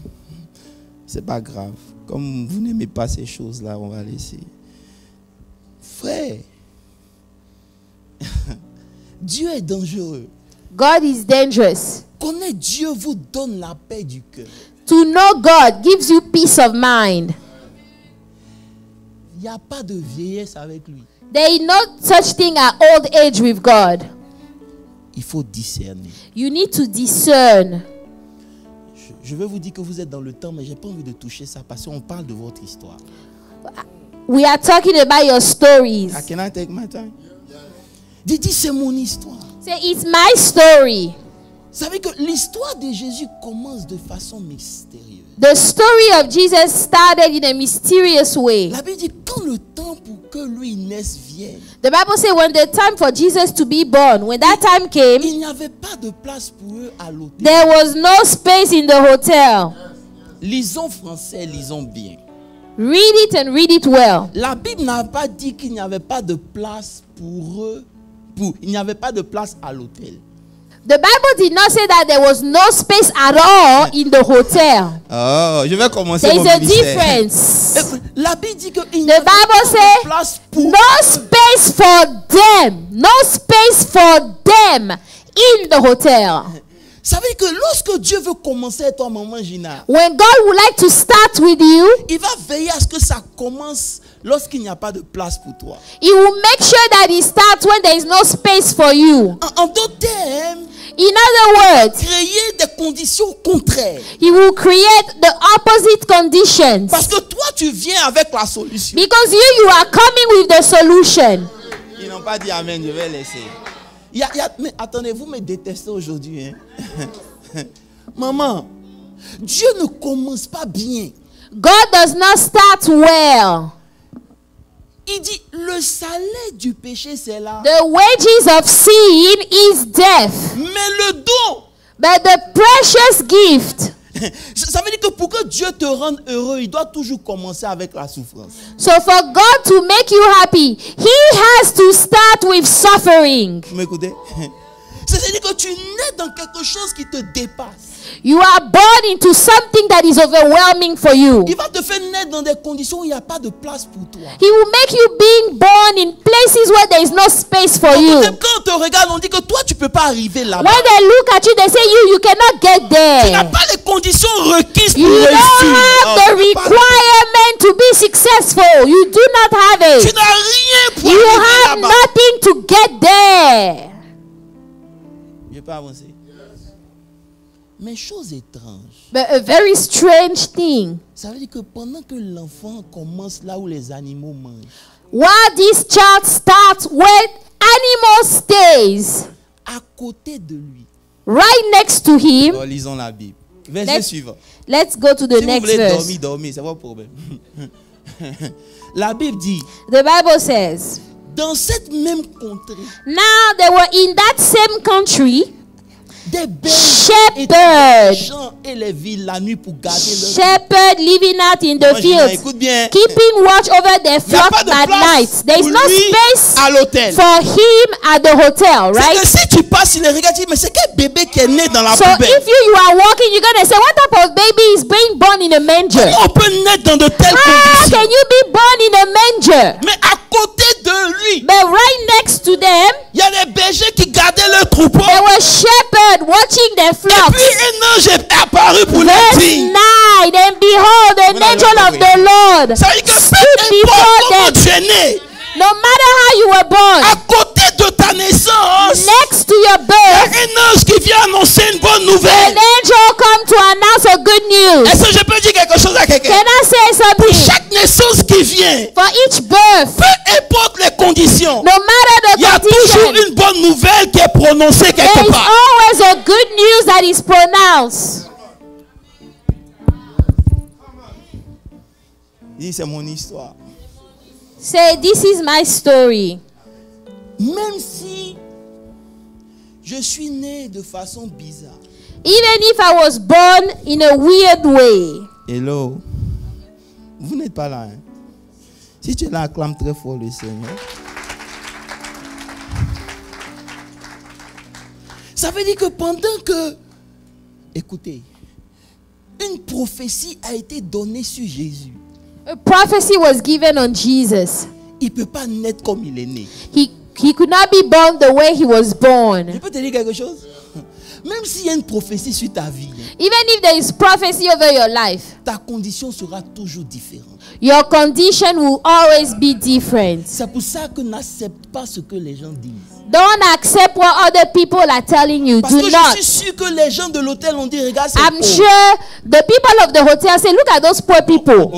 C'est pas grave. Comme vous n'aimez pas ces choses-là, on va laisser. Frère, Dieu est dangereux. God is dangerous. Connaître Dieu vous donne la paix du cœur. To know God gives you peace of mind. Il n'y a pas de vieillesse avec lui. There is no such thing as old age with God. Il faut discerner. You need to discern. Je veux vous dire que vous êtes dans le temps, mais je n'ai pas envie de toucher ça parce qu'on parle de votre histoire. We are talking about your stories. Can I take my time? Dis, c'est mon histoire. Say, it's my story. Vous savez que l'histoire de Jésus commence de façon mystérieuse. The story of Jesus started in a mysterious way. La Bible dit quand le temps pour que lui naisse vienne, The Bible says when the time for Jesus to be born, when that time came, il n'y avait pas de place pour eux à l'hôtel. there was no space in the hotel. Lisons français, lisons bien. Read it and read it well. La Bible n'a pas dit qu'il n'y avait pas de place pour eux. Il n'y avait pas de place à l'hôtel. The Bible did not say that there was no space at all in the hotel. Oh, je vais commencer There is mon a ministère. difference. La Bible dit qu'il n'y The avait pas Bible de says place pour no space for them. No space for them in the hotel. Ça veut dire que lorsque Dieu veut commencer avec toi, maman Gina, When God would like to start with you, il va veiller à ce que ça commence lorsqu'il n'y a pas de place pour toi. He will make sure that He starts when there is no space for you. En d'autres termes, In other words, créer des conditions contraires. He will create the opposite conditions. Parce que toi, tu viens avec la solution. Because you are coming with the solution. Ils n'ont pas dit amen, je vais laisser. Mais attendez, vous me détestez aujourd'hui. Hein? Maman, Dieu ne commence pas bien. God does not start well. Il dit, le salaire du péché, c'est là. The wages of sin is death. Mais le don, But the precious gift. ça veut dire que pour que Dieu te rende heureux, il doit toujours commencer avec la souffrance. So for God to make you happy, He has to start with suffering. Vous m'écoutez? C'est-à-dire que tu nais dans quelque chose qui te dépasse. You are born into something that is overwhelming for you. Il va te faire naître dans des conditions où il n'y a pas de place pour toi. He will make you being born in places where there is no space for you. Quand on te regarde, on dit que toi, tu ne peux pas arriver là-bas. When they look at you, they say you cannot get Tu n'as there. pas les conditions requises pour You don't réussir. have the requirement to be successful. You do not have Tu it. n'as rien pour You arriver have là-bas. nothing to get there. Je peux avancer. Mais chose étrange, But a very strange thing. ça veut dire que pendant que l'enfant commence là où les animaux mangent, While this child starts where animal stays, à côté de lui, right next to him. lisons la Bible. Verset suivant. Let's go to the Si vous next voulez verse. dormir, c'est pas problème. La Bible dit, The Bible says, dans cette même contrée, now they were in that same country, des bergers shepherds, gens et les villes la nuit pour garder leur shepherds living out in the Moi, je dis, fields, écoute bien, keeping watch over their il n'y a flock pas de at place night. There is pour no lui space à l'hôtel. for him at the hotel, C'est right? que si tu passes, il les regarde, tu dis, mais c'est quel bébé qui est né dans la So poubelle? if you are walking, you're going to say, what type of baby is being born in a manger? On peut naître dans de telles How conditions. can you be born in a manger? Mais à côté de lui, But right next to them, il y a des bergers qui gardaient leur troupeau. there were shepherds watching their Et flocks. puis un ange est apparu pour les Verse dire. 9, and behold, an Vous n'avez angel pas of the Lord Ça veut dire que peu stood importe before comment them. tu es né, No matter how you were born, à côté de ta naissance, next to your il y birth, a un ange qui vient annoncer une bonne an nouvelle. angel come to announce a good news. Est-ce que je peux dire quelque chose à quelqu'un? Can I say Pour something? chaque naissance qui vient, For each birth, peu importe les conditions, no matter il y a the toujours condition, une bonne nouvelle qui est prononcée there quelque is part. always a good news that is pronounced. Il dit, c'est mon histoire. Say, this is my story. Même si je suis né de façon bizarre. Even if I was born in a weird way. Hello. Vous n'êtes pas là. Hein? Si tu es là, acclame très fort le Seigneur. Ça veut dire que pendant que, écoutez, une prophétie a été donnée sur Jésus. A prophecy was given on Jesus. Il ne peut pas naître comme il est né. He He could not be born the way he was Je born. peux te dire quelque chose? Même s'il y a une prophétie sur ta vie, Even if there is prophecy over your life, ta condition sera toujours différente. your condition will always be different. C'est pour ça que n'accepte pas ce que les gens disent. Don't accept what other people are telling you. Parce Do que not. je suis sûr que les gens de l'hôtel ont dit, regarde, c'est I'm pauvre. sure the people of the hotel say, look at those poor people.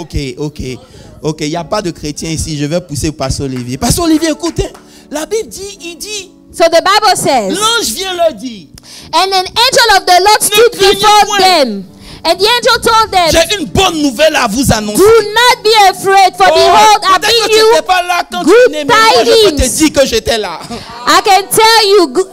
Ok, il n'y a pas de chrétiens ici. Je vais pousser Pasteur Olivier. Pasteur Olivier, écoutez. La Bible dit, il dit, So the Bible says, l'ange vient leur dire, and an angel of the Lord stood craignez before point. them. And the angel told them, j'ai une bonne nouvelle à vous annoncer. do not be afraid, for behold, I Peut-être que bring tu you n'étais pas là quand tu good es né, mais moi, je peux te tidings. dire que j'étais là. I can tell you,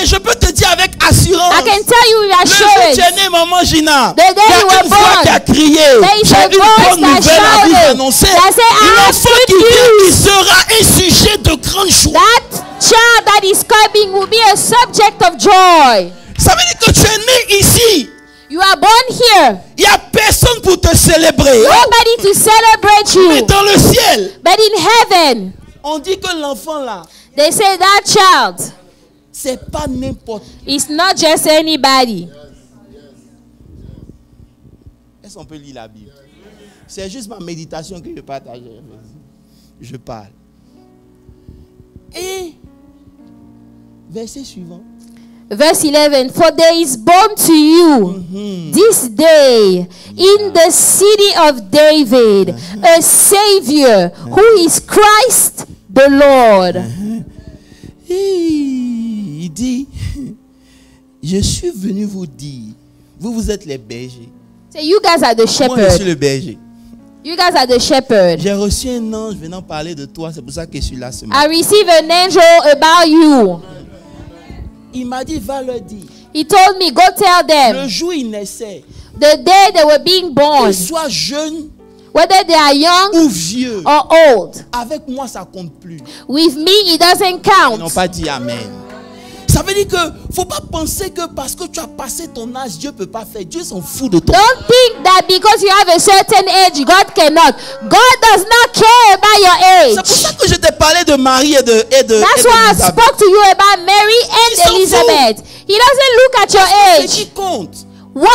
Et je peux te dire avec assurance. I can tell you with Le jour où tu es assurance, né, maman Gina, The day il y a you were une voix born, qui a crié. there is J'ai a une voice bonne that nouvelle à vous shouted, annoncer. that said, I have L'enfant good qui vient, news. il sera un sujet de grande joie. that child that is coming will be a subject of joy. Ça veut dire que tu es né ici. You are born here. Il n'y a personne pour te célébrer. Nobody to celebrate Mais you. dans le ciel, But in heaven, on dit que l'enfant là, they say that child c'est pas n'importe qui. is not just anybody. Est-ce qu'on peut lire la Bible? C'est juste ma méditation que je partage. Je parle. Et verset suivant. Verse 11, for there is born to you this day in the city of David a Savior who is Christ the Lord. Et il dit, je suis venu vous dire, vous êtes les bergers. So you guys are the Moi, je suis shepherd. le berger. You guys are the shepherd. J'ai reçu un ange venant parler de toi, c'est pour ça que je suis là ce I matin. receive an angel about you. Il m'a dit, va leur dire, He told me, go tell them le jour où ils naissaient, the day they were being born, qu'ils soient jeunes whether they are young ou vieux, or old, avec moi ça compte plus. with me it doesn't Ils n'ont count. pas dit Amen. Ça veut dire que faut pas penser que parce que tu as passé ton âge, Dieu peut pas faire. Dieu s'en fout de toi. Don't think that because you have a certain age, God cannot. God does not care about your C'est pour age. ça que je t'ai parlé de Marie et de That's why I d'Élisabeth. spoke to you about Mary Il s'en and Elizabeth. He doesn't look at your Ce age. qui compte, What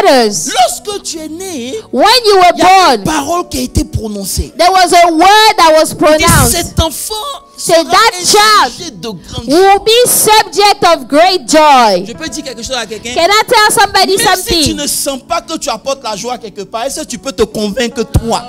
matters? lorsque tu es né, When you were il y a une born, parole qui a été prononcée. there was a word that was Et pronounced. cet enfant Say sera that un child sujet de grande joie. Will be subject of great joy. Je peux dire quelque chose à quelqu'un. Can I tell somebody Même si tu something? ne sens pas que tu apportes la joie quelque part, est-ce que tu peux te convaincre que toi?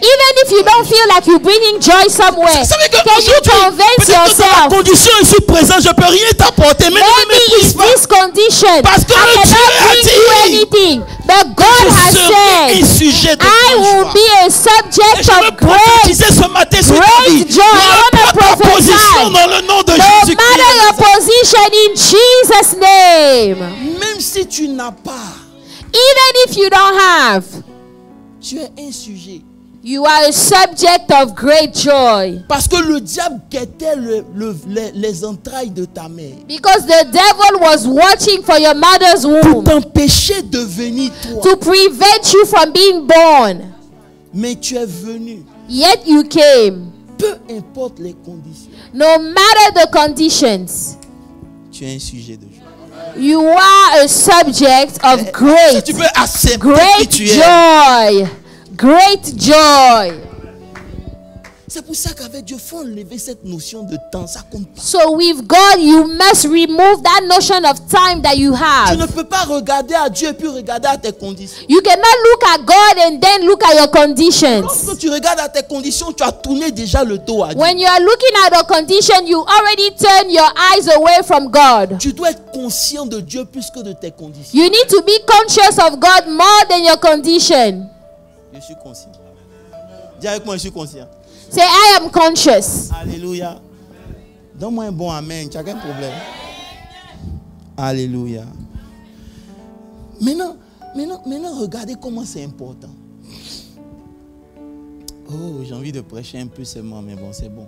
Even if you don't feel like you're bringing joy somewhere, Vous savez que can you aujourd'hui, convince peut-être que dans yourself? la condition ici présente, je peux rien t'apporter, mais ne me Maybe méprise in pas. this condition, Parce que I Dieu cannot a bring dit, you anything. But God Je has serai un said, sujet de I grande will joie. be a Et subject je veux of great. prophétiser ce matin sur ta great vie. joy. I wanna Remporte ta prophesy. position dans le nom de No matter your Jésus-Christ. position in Jesus' name, Même si tu n'as pas, even if you don't have, tu es un sujet. you are a subject of great joy. Parce que le diable guettait les entrailles de ta mère. Because the devil was watching for your mother's Pour womb t'empêcher de venir toi. to prevent you from being born. Mais tu es venu. Yet you came. Peu importe les conditions. No matter the conditions, Tu es un sujet de joie. you are a subject of Si great, tu peux accepter qui great tu es. joy. Great joy. C'est pour ça qu'avec Dieu, il faut enlever cette notion de temps. Ça compte pas. So with God, you must remove that notion of time that you Tu ne have. peux pas regarder à Dieu et puis regarder à tes conditions. You cannot look at God and then look at your conditions. Lorsque tu regardes à tes conditions, tu as tourné déjà le dos à Dieu. When you are looking at a condition, you already turn your eyes away from God. Tu dois être conscient de Dieu plus que de tes conditions. You need to be conscious of God more than your condition. Je suis conscient. Dis avec moi, je suis conscient. Say, I am conscious. Alléluia. Donne-moi un bon amen. Tu as quel problème? Alléluia. Maintenant, regardez comment c'est important. Oh, j'ai envie de prêcher un peu seulement, mais bon, c'est bon.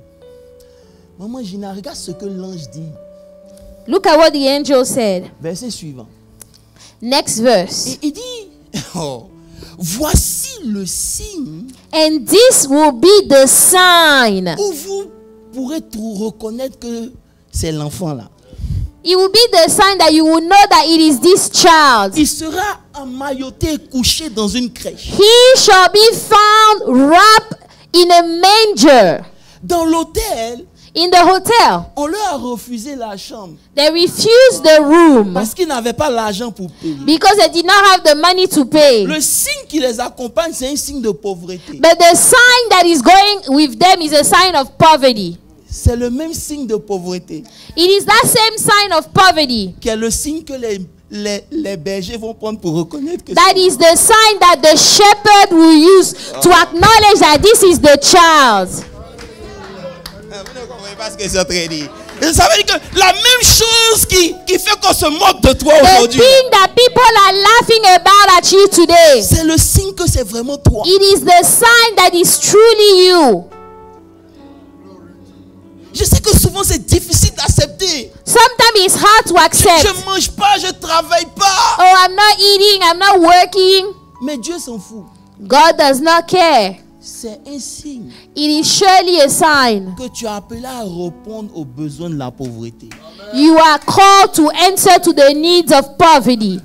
Maman Gina, regarde ce que l'ange dit. Look at what the angel said. Verset suivant. Next verse. Et il dit, oh, voici le signe And this will be the sign où vous pourrez reconnaître que c'est l'enfant là. It will be the sign that you will know that it is this child. Il sera emmailloté et couché dans une crèche. He shall be found wrapped in a manger. Dans l'hôtel, In the hotel, on leur a refusé la chambre they refused the room parce qu'ils n'avaient pas l'argent pour payer. because they did not have the money to pay. Le signe qui les accompagne, c'est un signe de pauvreté. But the sign that is going with them is a sign of poverty. C'est le même signe de pauvreté It is that same sign of poverty. qui est le signe que les bergers vont prendre pour reconnaître que That is the sign that the shepherd will use to acknowledge that this is the child. Vous ne comprenez pas ce que je suis en train de dire. Et ça veut dire que la même chose qui fait qu'on se moque de toi The aujourd'hui, thing that people are laughing about at you today, c'est le signe que c'est vraiment toi. it is the sign that is truly you. Je sais que souvent c'est difficile d'accepter. Sometimes it's hard to accept. Je ne mange pas, je ne travaille pas. Oh, I'm not eating, I'm not working. Mais Dieu s'en fout. God does not care. C'est un signe It is surely a sign. que tu as appelé à répondre aux besoins de la pauvreté. You are called to answer to the needs of poverty.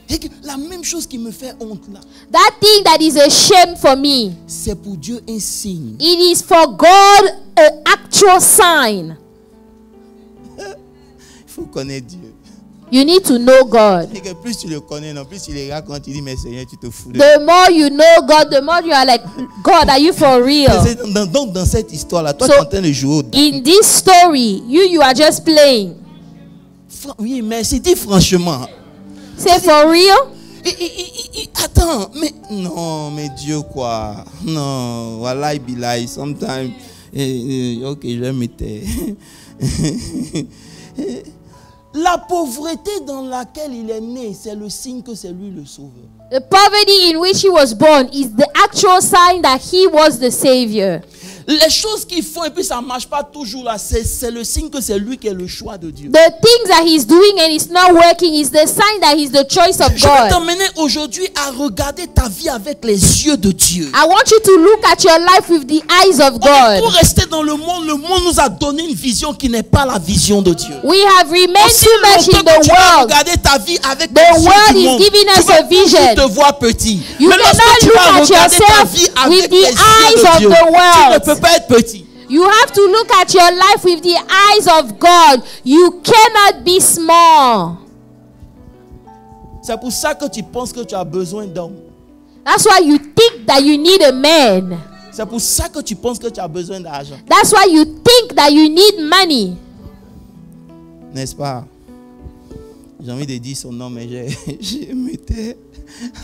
Et que la même chose qui me fait honte là, That thing that is a shame for me, c'est pour Dieu un signe. it is for God an actual sign. Il faut connaître Dieu. You need to know God. Et que plus tu le connais, non, plus tu le regardes quand tu dis, mais Seigneur, tu te fous de The more you know God, the more you are like, God, are you for real? Donc dans cette histoire-là, toi So, tu es en train de jouer au dard. In this story, you are just playing. Oui, mais c'est dit franchement. Say for real? Attends, mais non, mais Dieu quoi? Non, voilà, il be like, sometimes, ok, je vais me taire. La pauvreté dans laquelle il est né, c'est le signe que c'est lui le sauveur. The poverty in which he was born is the actual sign that he was the savior. Les choses qu'ils font et puis ça ne marche pas toujours là, c'est le signe que c'est lui qui est le choix de Dieu. The things that he's doing and it's not working is the sign that he's the choice of Je vais God. t'emmener aujourd'hui à regarder ta vie avec les yeux de Dieu. I want you to look at your life with the eyes of Pour God. rester dans le monde nous a donné une vision qui n'est pas la vision de Dieu. We have remained Aussi too much longtemps in que the tu vas world. regarder ta vie avec The les yeux world du is monde, giving tu us vas a vision. toujours te voir petit. You Mais lorsque cannot tu look vas at regarder ta yourself vie with avec the les eyes yeux of de Dieu, the tu ne world. peux pas être petit. You have to look at your life with the eyes of God. You cannot be small. C'est pour ça que tu penses que tu as besoin d'hommes. That's why you think that you need a man. C'est pour ça que tu penses que tu as besoin d'argent. That's why you think that you need money. N'est-ce pas? J'ai envie de dire son nom, mais je me tais.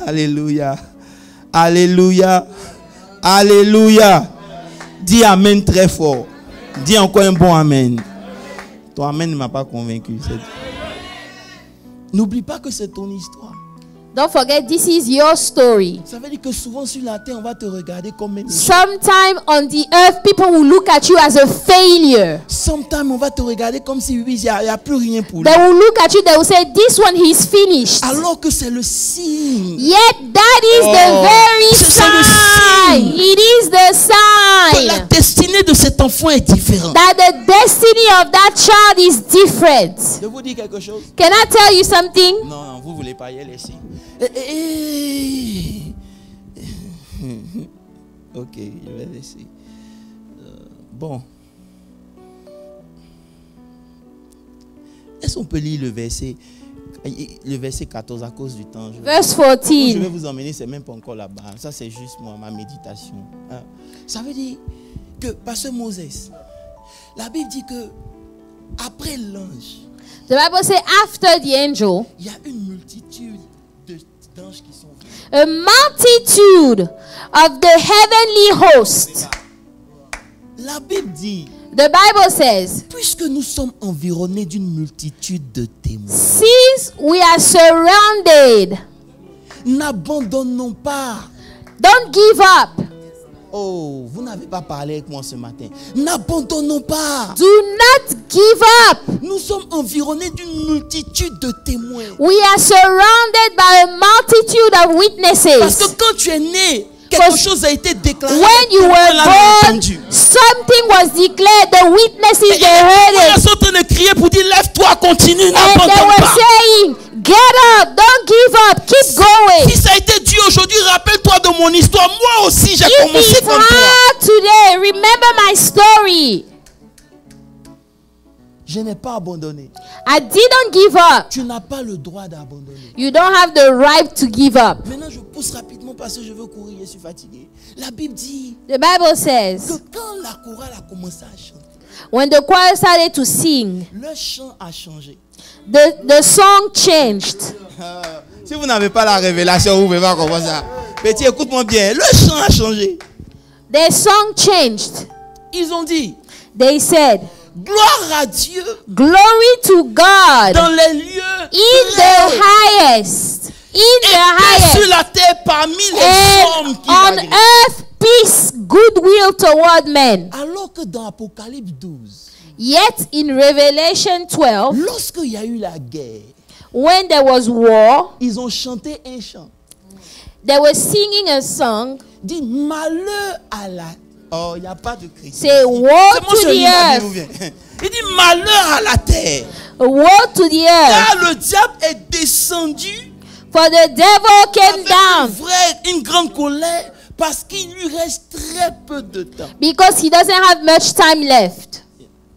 Alléluia. Alléluia. Alléluia. Dis amen très fort. Dis encore un bon amen. Ton amen ne m'a pas convaincu. N'oublie pas que c'est ton histoire. Don't forget, this is your story. Ça veut dire que souvent sur la terre, on va te regarder comme un échec. Sometime on the earth, people will look at you as a failure. Sometime, on va te regarder comme si oui, il n'y a plus rien pour lui. They will look at you, they will say, this one, he's finished. Alors que c'est le signe. Yet that is the very C'est le sign. signe. It is the Que la sign destinée de cet enfant est différente. that the destiny of that child is different. Je vous dis quelque chose. Can I tell you something? Non, vous voulez pas y aller ici. Ok, je vais laisser. Bon. Est-ce qu'on peut lire le verset 14 à cause du temps? Verse Où je 14. vais vous emmener, c'est même pas encore là-bas. Ça, c'est juste moi, ma méditation. Ça veut dire que, pasteur Moses, la Bible dit que après l'ange, The Bible says after the angel, il y a une multitude d'anges qui sont venus. a multitude of the heavenly host. La Bible dit, The Bible says, puisque nous sommes environnés d'une multitude de témoins, since we are surrounded, n'abandonnons pas. don't give up. Oh, vous n'avez pas parlé avec moi ce matin. N'abandonnons pas. Do not give up. Nous sommes environnés d'une multitude de témoins. We are surrounded by a multitude of Parce witnesses. que quand tu es né, quelque chose a été déclaré. When you were born, something was declared. The witnesses, they heard Ils it. sont en train de crier pour dire lève-toi, continue, And they n'abandonne were pas. saying, get up, don't give up, keep going. Si ça a été Dieu aujourd'hui, rappelle-toi de mon histoire. Moi aussi, j'ai If commencé it's comme toi. hard today, remember my story. Je n'ai pas abandonné. I didn't give up. Tu n'as pas le droit d'abandonner. You don't have the right to give up. Maintenant, je pousse rapidement parce que je veux courir, je suis fatigué. La Bible dit The Bible que says, quand la chorale a commencé à chanter, when the choir started to sing, le chant a changé. the song changed. Si vous n'avez pas la révélation, vous ne pouvez pas comprendre ça. Petit, écoute-moi bien. Le chant a changé. The song changed. Ils ont dit, They said, gloire à Dieu glory to God dans les lieux in the très highest. In et the paix sur highest. la terre parmi les And hommes qui on l'agréent. earth, peace, goodwill toward men. Alors que dans Apocalypse 12, Yet in Revelation 12, lorsqu'il y a eu la guerre, when there was war, ils ont chanté un chant. they were singing a song. Dit malheur à la... Oh, il n'y a pas de Christ. Say, woe C'est mon to seul the livre, la Bible earth. vient. Il dit malheur à la terre. Woe to the earth. Car le diable est descendu For the devil came avec down une grande colère parce qu'il lui reste très peu de temps. because he doesn't have much time left.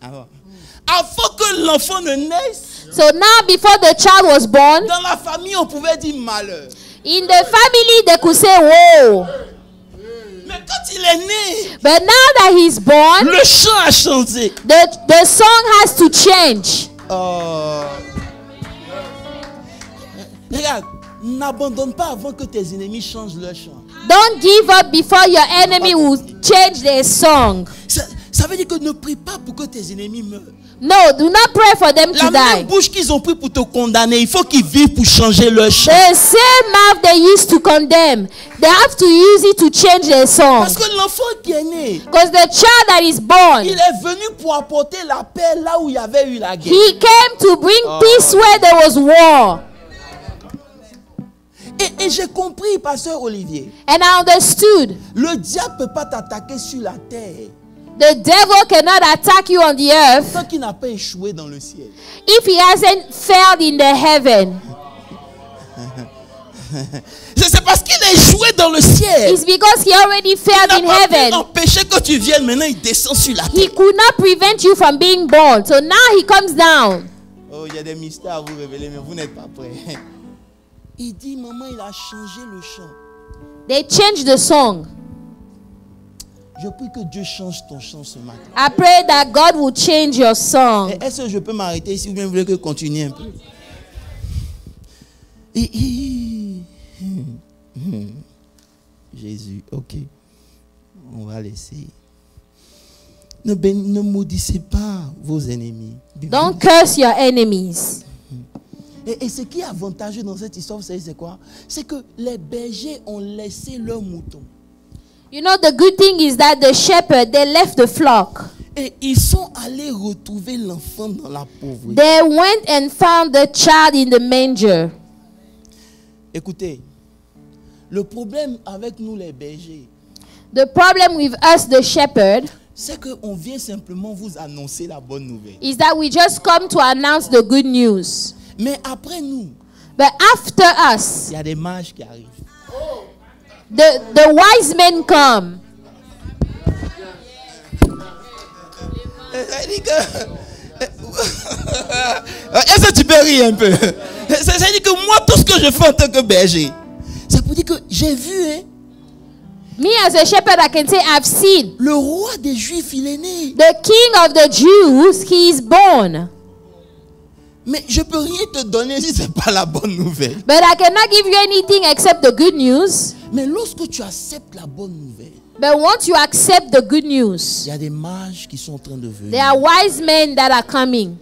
Avant que l'enfant ne naisse, So now, before the child was born, dans la famille, on pouvait dire malheur. in the family they could say woe. Mais quand il est né, But now that he's born, le chant a changé. the song has to change. Regarde, n'abandonne pas avant que tes ennemis changent leur chant. Don't give up before your enemy will change their song. Ça veut dire que ne prie pas pour que tes ennemis meurent. No, do not pray for them La to même die. bouche qu'ils ont pris pour te condamner, il faut qu'ils vivent pour changer leur chant. The same mouth they used to condemn, they have to use it to change their song. Parce que l'enfant qui est né, Because the child that is born, il est venu pour apporter la paix là où il y avait eu la guerre. he came to bring peace where there was war. Et j'ai compris, pasteur Olivier, And I understood. le diable ne peut pas t'attaquer sur la terre The devil cannot attack you on the earth tant qu'il n'a pas échoué dans le ciel. if he hasn't failed in the heaven. C'est parce qu'il a échoué dans le ciel. It's because he already failed Il in n'a pas pu heaven. empêcher que tu viennes. Maintenant, il descend sur la He terre. could not prevent you from being born. So now he comes down. Oh, il y a des mystères à vous révéler, mais vous n'êtes pas prêts. Il dit, maman, il a changé le chant. They changed the song. Je prie que Dieu change ton chant ce matin. I pray that God will change your song. Est-ce que je peux m'arrêter ici ou bien vous voulez que je continue un peu? Jésus, ok. On va laisser. Ne maudissez pas vos ennemis. Don't curse your enemies. Et ce qui est avantageux dans cette histoire, vous savez c'est quoi? C'est que les bergers ont laissé leurs moutons. You know, the good thing is that the shepherd, they left the flock. Et ils sont allés retrouver l'enfant dans la pauvreté. They went and found the child in the manger. Écoutez, le problème avec nous les bergers, The problem with us, the shepherd, c'est qu'on vient simplement vous annoncer la bonne nouvelle. is that we just come to announce the good news. Mais après nous, But after us, il y a des mages qui arrivent. the wise men come. Ça dit que... Est-ce que tu peux rire un peu? Ça dit que moi, tout ce que je fais en tant que berger, c'est pour dire que j'ai vu, hein, Me as a shepherd, I can say I've seen. le roi des Juifs, il est né. The king of the Jews, he is born. Mais je peux rien te donner si c'est pas la bonne nouvelle. But I cannot give you anything except the good news. Mais lorsque tu acceptes la bonne nouvelle, But once you accept the good il news, y a des mages qui sont en train de there venir. are wise men that are coming.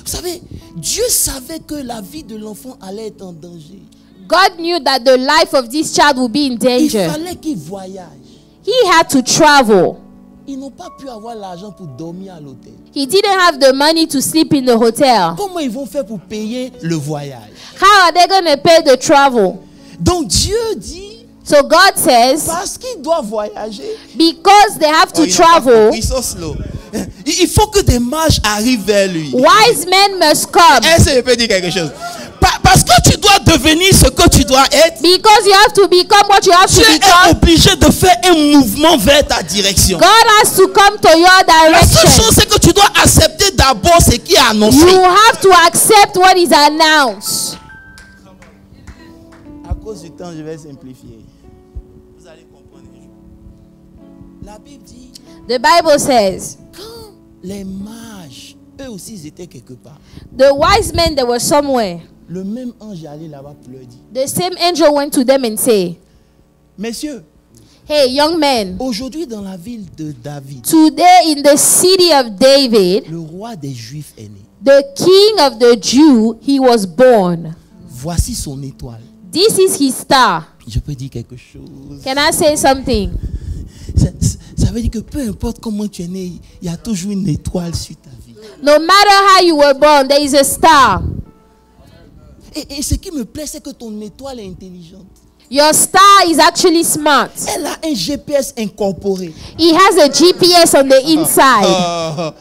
Vous savez, Dieu savait que la vie de l'enfant allait être en danger. God knew that the life of this child would be in Il danger. fallait qu'il voyage. He had to travel. Ils n'ont pas pu avoir l'argent pour dormir à l'hôtel. He didn't have the money to sleep in the hotel. Comment ils vont faire pour payer le voyage? How are they going to pay the travel? Donc Dieu dit, So God says, parce qu'il doit voyager. because they have to Ils travel, sont slow. Il faut que des mages arrivent vers lui. wise men must come. Est-ce que je peux dire quelque chose? Parce que tu dois devenir ce que tu dois être. Because you have to become what you have Tu to es become. obligé de faire un mouvement vers ta direction. God has to come to your La seule direction. chose, c'est que tu dois accepter d'abord ce qui est annoncé. You have to accept what is announced. À cause du temps, je vais simplifier. Vous allez comprendre un jour. La Bible dit, The Bible says, quand les mages, eux aussi, ils étaient quelque part. the wise men that were somewhere, Le même ange est allé là-bas pour leur dire, the same angel went to them and said, messieurs, hey, young men, aujourd'hui dans la ville de David, today in the city of David, le roi des Juifs est né. the king of the Jew, he was born. Voici son étoile. This is his star. Je peux dire quelque chose. Can I say something? Ça veut dire que peu importe comment tu es né, il y a toujours une étoile sur ta vie. No matter how you were born, there is a star. Et ce qui me plaît, c'est que ton étoile est intelligente. Your star is actually smart. Elle a un GPS incorporé. It has a GPS on the inside.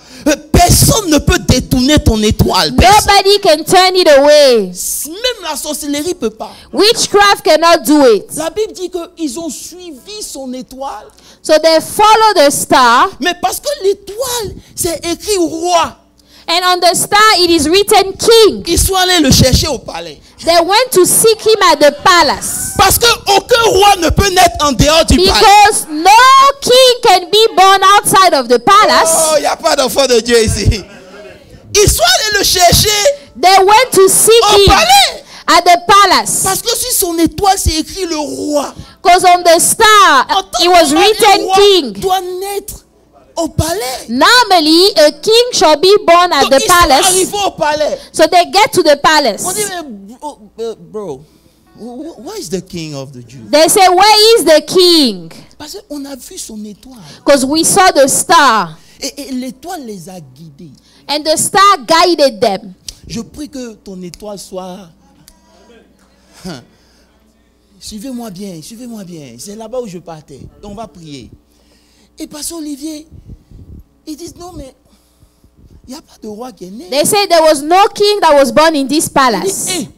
Personne ne peut détourner ton étoile. Personne. Nobody can turn it away. Même la sorcellerie ne peut pas. Witchcraft cannot do it. La Bible dit qu'ils ont suivi son étoile. So they follow the star, Mais parce que l'étoile, c'est écrit roi. and on the star it is written king. Ils sont allés le chercher au palais. They went to seek him at the palace. Parce qu'aucun roi ne peut naître en dehors du palais. Because no king can be born outside of the palace. Oh, il n'y a pas d'enfant de Dieu ici. Ils sont allés le chercher They went to seek au him palais. at the palace. Parce que sur son étoile, c'est écrit le roi. Because on the star En tant it was que mari, written le roi king. doit naître au palais. Normally, a king shall be born at Donc, the ils sont palace. arrivés au palais. So they get to the palace. On dit, mais, bro, where is the king of the Jews? They say, where is the king? Parce qu'on a vu son étoile. Because we saw the star. Et l'étoile les a guidés. And the star guided them. Je prie que ton étoile soit... Suivez-moi bien, suivez-moi bien. C'est là-bas où je partais. On va prier. Et Pasteur Olivier, ils disent non, mais il n'y a pas de roi qui est né. They say there was no king that was born in this Ils palace. disent, hey,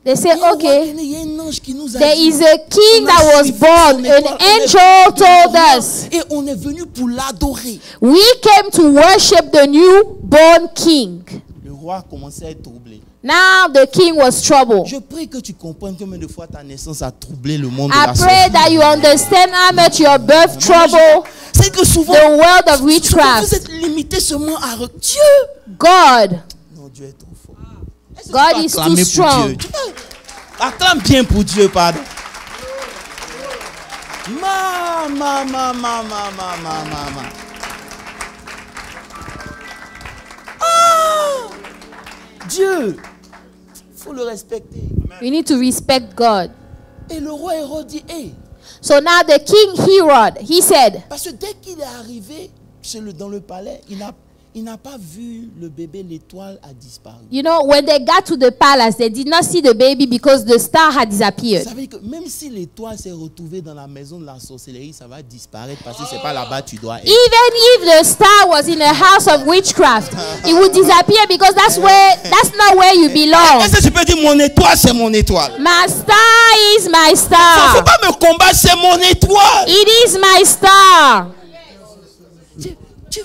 They say, il y a un roi qui est okay, né, il y a un ange qui nous a there dit. is a king On a that was suivi born. son étoile, An on est angel venu told pour us. et on est venu pour l'adorer. We came to worship the newborn king. Le roi commençait à être troublé. Now the king was troubled. Je prie que tu comprennes combien de fois ta naissance a troublé le monde de I la pray sorcellerie. that you understand how much your birth trouble C'est que souvent, the world of vous witchcraft. êtes limité seulement à Dieu. God. Non, Dieu est trop fort. Est-ce que God tu peux is too acclamer pour strong. Dieu? Tu peux- acclame bien pour Dieu, pardon. Ma. Ah! Dieu, faut le respecter. We need to respect God. Et le roi Hérode dit, hey, So now the king Herod, he said, parce que dès qu'il est arrivé dans le palais, il n'a pas vu le bébé, l'étoile a disparu. you know, when they got to the palace, they did not see the baby because the star had disappeared. Ça veut dire que même si l'étoile s'est retrouvée dans la maison de la sorcellerie, ça va disparaître parce que c'est pas là-bas que tu dois être. Even if the star was in a house of witchcraft, it would disappear because that's not where you belong. Est-ce que tu peux dire mon étoile, c'est mon étoile? My star is my Faut star. pas me combattre, c'est mon étoile. It is my star.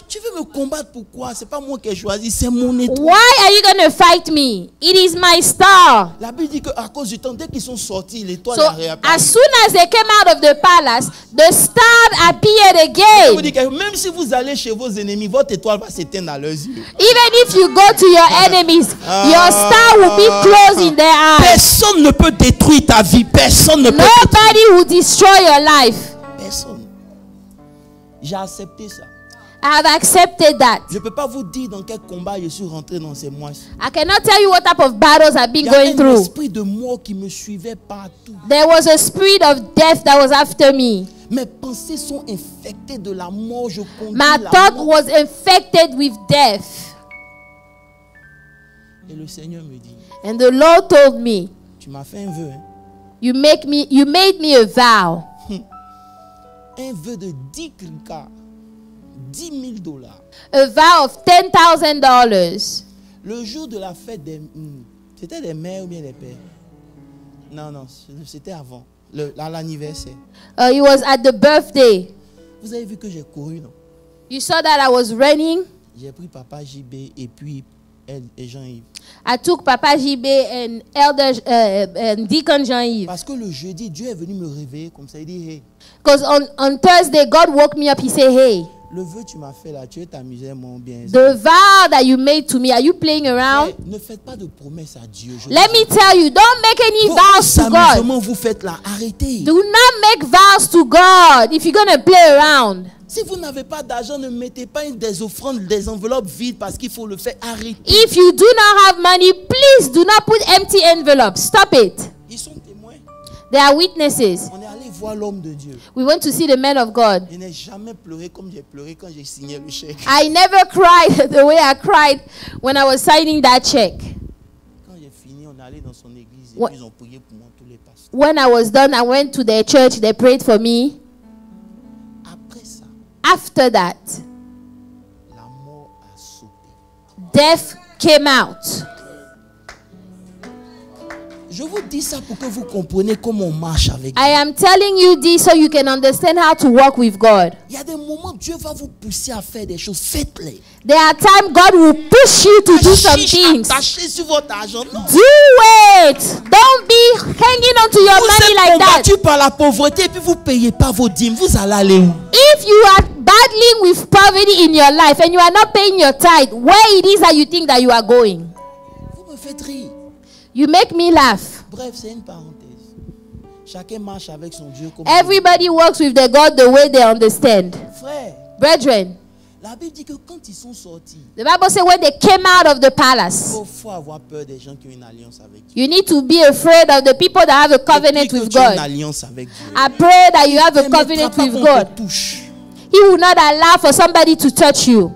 Tu veux me combattre pourquoi? C'est pas moi qui ai choisi, c'est mon étoile. Why are you going to fight me? It is my star. La Bible dit qu'à cause du temps, dès qu'ils sont sortis, l'étoile So a réapparu. as soon as they came out of the palace, the star appeared Je vous again. dis que même si vous allez chez vos ennemis, votre étoile va s'éteindre à leurs yeux. Even if you go to your enemies, your star will be closed in their eyes. Personne ne peut détruire ta vie. Personne ne peut détruire. Nobody will destroy your life. Personne. J'ai accepté ça. I have accepted that. Je ne peux pas vous dire dans quel combat je suis rentré dans ces mois. I cannot tell you what type of battles I've been Il y a going un through. esprit de mort qui me suivait partout. There was a spirit of death that was after me. Mes pensées sont infectées de la mort. Je conduis My la thought mort. was infected with death. Et le Seigneur me dit, And the Lord told me, tu m'as fait un vœu. Hein? You made me a vow. Un vœu de 10 cas, $10,000. A vow of $10,000. Le jour de la fête des... C'était des mères ou bien des pères? Non, c'était avant. À l'anniversaire. It was at the birthday. Vous avez vu que j'ai couru, non? You saw that I was running. J'ai pris Papa JB et puis elle et Jean-Yves. I took Papa JB and Elder and Deacon Jean-Yves. Parce que le jeudi, Dieu est venu me réveiller comme ça. Il dit, hey. Because on Thursday, God woke me up. He said, hey. Le vœu tu m'as fait là, tu veux t'amuser mon bien. The vow that you made to me, are you playing around? Hey, ne faites pas de promesses à Dieu. Let me tell you, don't make any vows to God. Vous faites là, arrêtez. Do not make vows to God if you're going to play around. Si vous n'avez pas d'argent, ne mettez pas des offrandes, des enveloppes vides parce qu'il faut le faire. Arrêtez. If you do not have money, please do not put empty envelopes. Stop it. Ils sont témoins. They are witnesses. On est allé voir l'homme de Dieu. We went to see the man of God. Je n'ai jamais pleuré comme j'ai pleuré quand j'ai signé le chèque. I never cried the way I cried when I was signing that check. Quand j'ai fini, on est allé dans son église et puis ils ont prié pour moi, tous les pasteurs. When I was done, I went to their church. They prayed for me. Après ça, after that, la mort a sauté. Death came out. Je vous dis ça pour que vous compreniez comment on marche avec Dieu. I am telling you this so you can understand how to walk with God. Il y a des moments où Dieu va vous pousser à faire des choses. Faites-les. There are times God will push you to do some things. Attachez sur votre argent. Non. Do it. Don't be hanging on to your money like that. Vous êtes combattu par la pauvreté et puis vous ne payez pas vos dîmes. Vous allez aller où? If you are battling with poverty in your life and you are not paying your tithe, where it is that you think that you are going? Vous me faites rire. You make me laugh. Bref, c'est une parenthèse. Chacun marche avec son Dieu comme everybody works with their God the way they understand. Frère, brethren, la Bible dit que quand ils sont sortis, the Bible says when they came out of the palace, il faut avoir peur des gens qui ont une alliance avec Dieu. you need to be afraid of the people that have a covenant with God. Une alliance avec Dieu. I pray that you have a covenant with God. He will not allow for somebody to touch you.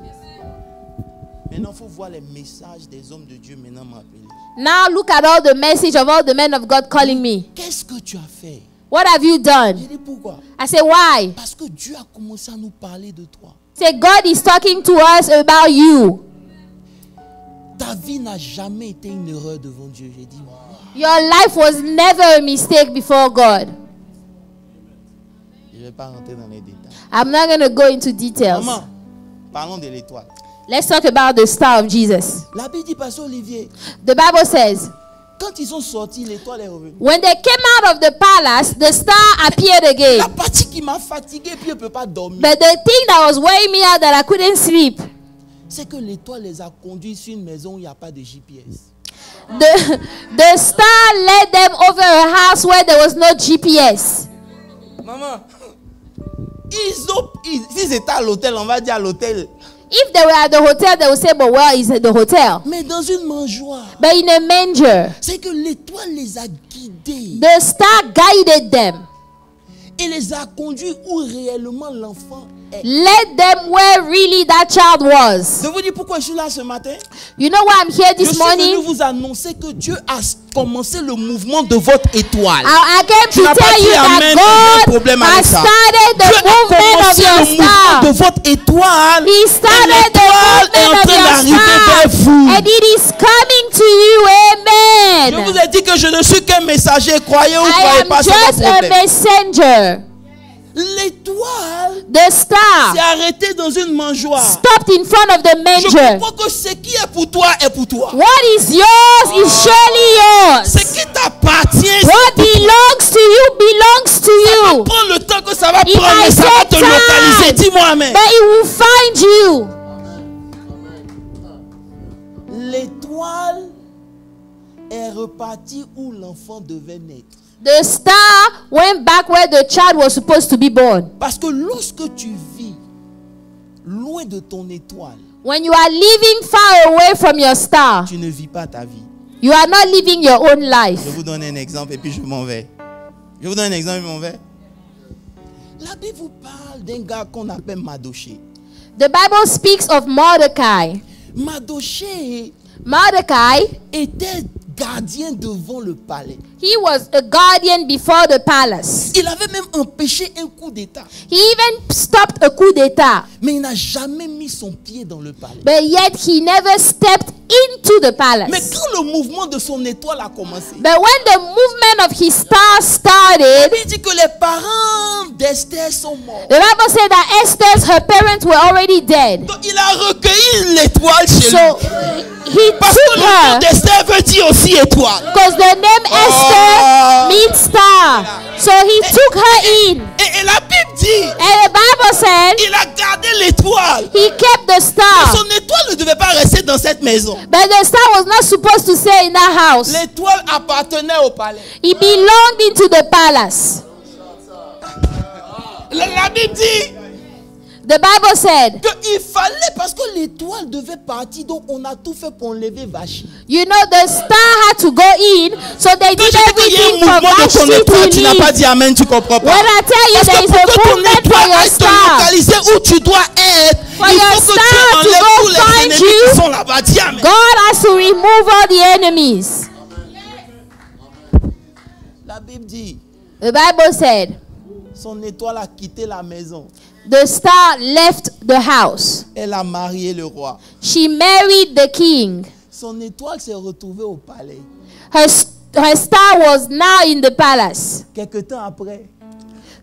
Maintenant, il faut voir les messages des hommes de Dieu maintenant m'appeler. Now look at all the message of all the men of God calling me. Qu'est-ce que tu as fait? What have you done? J'ai dit pourquoi? I say why? Parce que Dieu a commencé à nous parler de toi. Say God is talking to us about you. Ta vie n'a jamais été une erreur devant Dieu. J'ai dit wow. Your life was never a mistake before God. Je ne vais pas rentrer dans les détails. I'm not going to go into details. Maman, parlons de l'étoile. Let's talk about the star of Jesus. La Bible dit, Pasteur Olivier, The Bible says, quand ils sont sortis, l'étoile est revenue. when they came out of the palace, the star appeared again. La partie qui m'a fatigué, puis je ne peux pas dormir, But the thing that was wearing me out that I couldn't sleep, c'est que l'étoile les a conduits sur une maison où il n'y a pas de GPS. the star led them over a house where there was no GPS. Maman, ils étaient à l'hôtel, on va dire à l'hôtel. If they were at the hotel, they would say, but where is the hotel? Mais dans une mangeoire, But in a manger, c'est que l'étoile les a guidés the star guided them, et les a conduits où réellement l'enfant est. led them where really that child was. Je vous dis pourquoi je suis là ce matin. You know why I'm here Je this suis venu morning? vous annoncer que Dieu a commencé le mouvement de votre étoile. I came Tu to n'as pas tell dit you amen, il y a un that God problème avec has ça. started the Dieu a movement of commencé your le mouvement star. de votre étoile. He Et started the l'étoile est en movement of train your d'arriver star. vers vous. And it is coming to you. Je vous Amen. ai dit que je ne suis qu'un messager. Croyez ou I croyez am pas, c'est just mon a problème. messenger. L'étoile The star s'est arrêtée dans une mangeoire. stopped in front of the Je manger. comprends que ce qui est pour toi est pour toi. What is yours is surely Ce yours. qui t'appartient, What belongs to you belongs to you. prends le temps que ça va It prendre et might ça va take te localiser. time. Dis-moi amen. But it will find you. L'étoile est repartie où l'enfant devait naître. The star went back where the child was supposed to be born. Parce que lorsque tu vis loin de ton étoile, When you are living far away from your star, tu ne vis pas ta vie. you are not living your own life. Je vous donne un exemple et puis je m'en vais. Je vous donne un exemple et je m'en vais. La Bible vous parle d'un gars qu'on appelle Madoché. The Bible speaks of Mordecai. Madoché Mordecai était gardien devant le palais. He was a guardian before the palace. Il avait même empêché un coup d'État. He even stopped a coup d'etat. Mais il n'a jamais mis son pied dans le palais. But yet he never stepped into the Mais palace. quand le mouvement de son étoile a commencé, But when the movement of his star started, il dit que les parents d'Esther sont morts. the Bible said that Esther's, her parents were already dead. Donc il a recueilli l'étoile chez So lui. he Parce que took le nom her, d'Esther veut dire aussi étoile. because the name Esther means star. So he took her in. Et la Bible dit, And the Bible said il a gardé l'étoile. he kept the star. Son étoile ne devait pas rester dans cette maison. But the star was not supposed to stay in that house. L'étoile appartenait au palais. It belonged into the palace. La Bible dit The Bible said, qu'il fallait, parce que l'étoile devait partir, donc on a tout fait pour enlever Vachi. you know, the star had to go in, so they Quand did je dis qu'il y a un everything for mouvement de ton Vashti étoile, to tu n'as pas leave. dit amen, tu comprends pas. When I tell you Parce there que is pour a que ton movement for étoile your aille te star, localiser où tu dois être, For il your faut que tu star to enlèves go tous les find ennemis you, qui sont là-bas. Dis amen. God has to remove all the enemies. La Bible dit, The Bible said, son étoile a quitté la maison. the star left the house. Elle a marié le roi. She married the king. Son étoile s'est retrouvée au palais. Her star was now in the palace. Quelque temps après.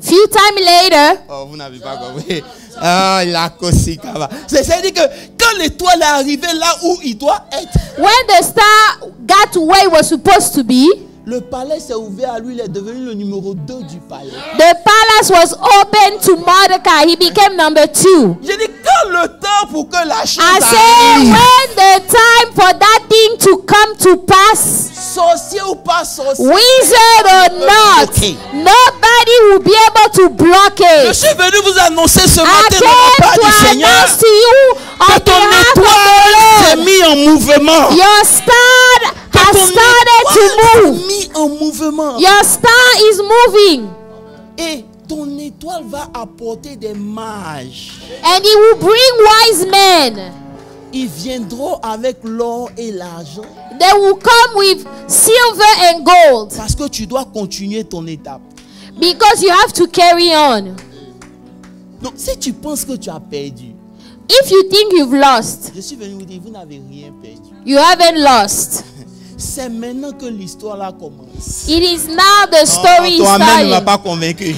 Few time later, Oh, vous n'avez pas compris. Ah, la kosikava. C'est-à-dire que quand l'étoile est arrivée là où il doit être, when the star got to where it was supposed to be, le palais s'est ouvert à lui. Il est devenu le numéro 2 du palais. the palace was open to Mordecai. He became number 2. J'ai dit quand le temps pour que la chose I said, arrive, when the time for that thing to come to pass, sorcier ou pas sorcier, wizard or not, Okay. nobody will be able to block je it. suis venu vous annoncer ce I matin dans le came pas to du Seigneur announce to you que on ton behalf of étoile s'est the Lord, mise en mouvement. your star has Ton started to étoile move. s'est mise en mouvement. Your star is moving, Et ton étoile va apporter des mages. and it will bring wise men. Ils viendront avec l'or et l'argent. They will come with silver and gold, Parce que tu dois continuer ton étape. because you have to carry on. Donc si tu penses que tu as perdu, If you think you've lost, je suis venu vous dire, vous n'avez rien perdu. you haven't lost. C'est maintenant que l'histoire là commence. It is now the story is Ton amen ne m'a starting. pas convaincu.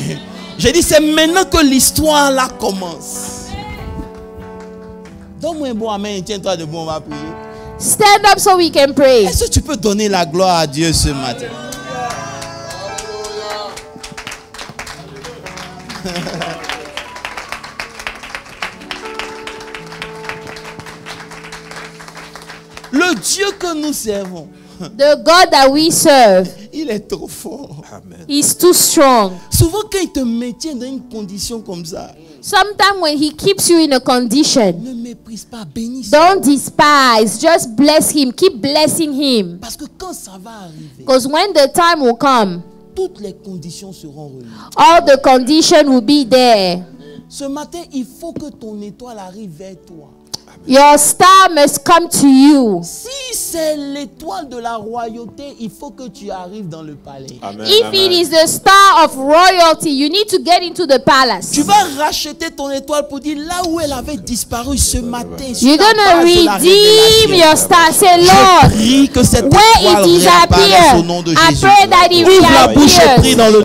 J'ai dit, c'est maintenant que l'histoire là commence. Donne-moi un bon amen et tiens-toi debout, on va prier. Stand up so we can pray. Est-ce que tu peux donner la gloire à Dieu ce matin? Le Dieu que nous servons, The God that we serve il est trop fort. is too strong. Souvent quand il te maintient dans une condition comme ça, Sometimes when He keeps you in a condition, ne méprise pas, bénis. don't despise. Just bless Him. Keep blessing Him. Parce que quand ça va arriver, Because when the time will come, toutes les conditions seront réunies. all the condition will be there. Ce matin, il faut que ton étoile arrive vers toi. Your star must come to you. Si c'est l'étoile de la royauté, il faut que tu arrives dans le palais. Amen. If it is the star of royalty, you need to get into the palace. Tu vas racheter ton étoile pour dire là où elle avait disparu ce matin. sur You're la gonna base de la redeem révélation. your star. Say, Je Lord, prie que cette where étoile it réapparaisse au disappeared, nom de I Jésus. pray that it Ouvre la bouche et prie reappears. dans le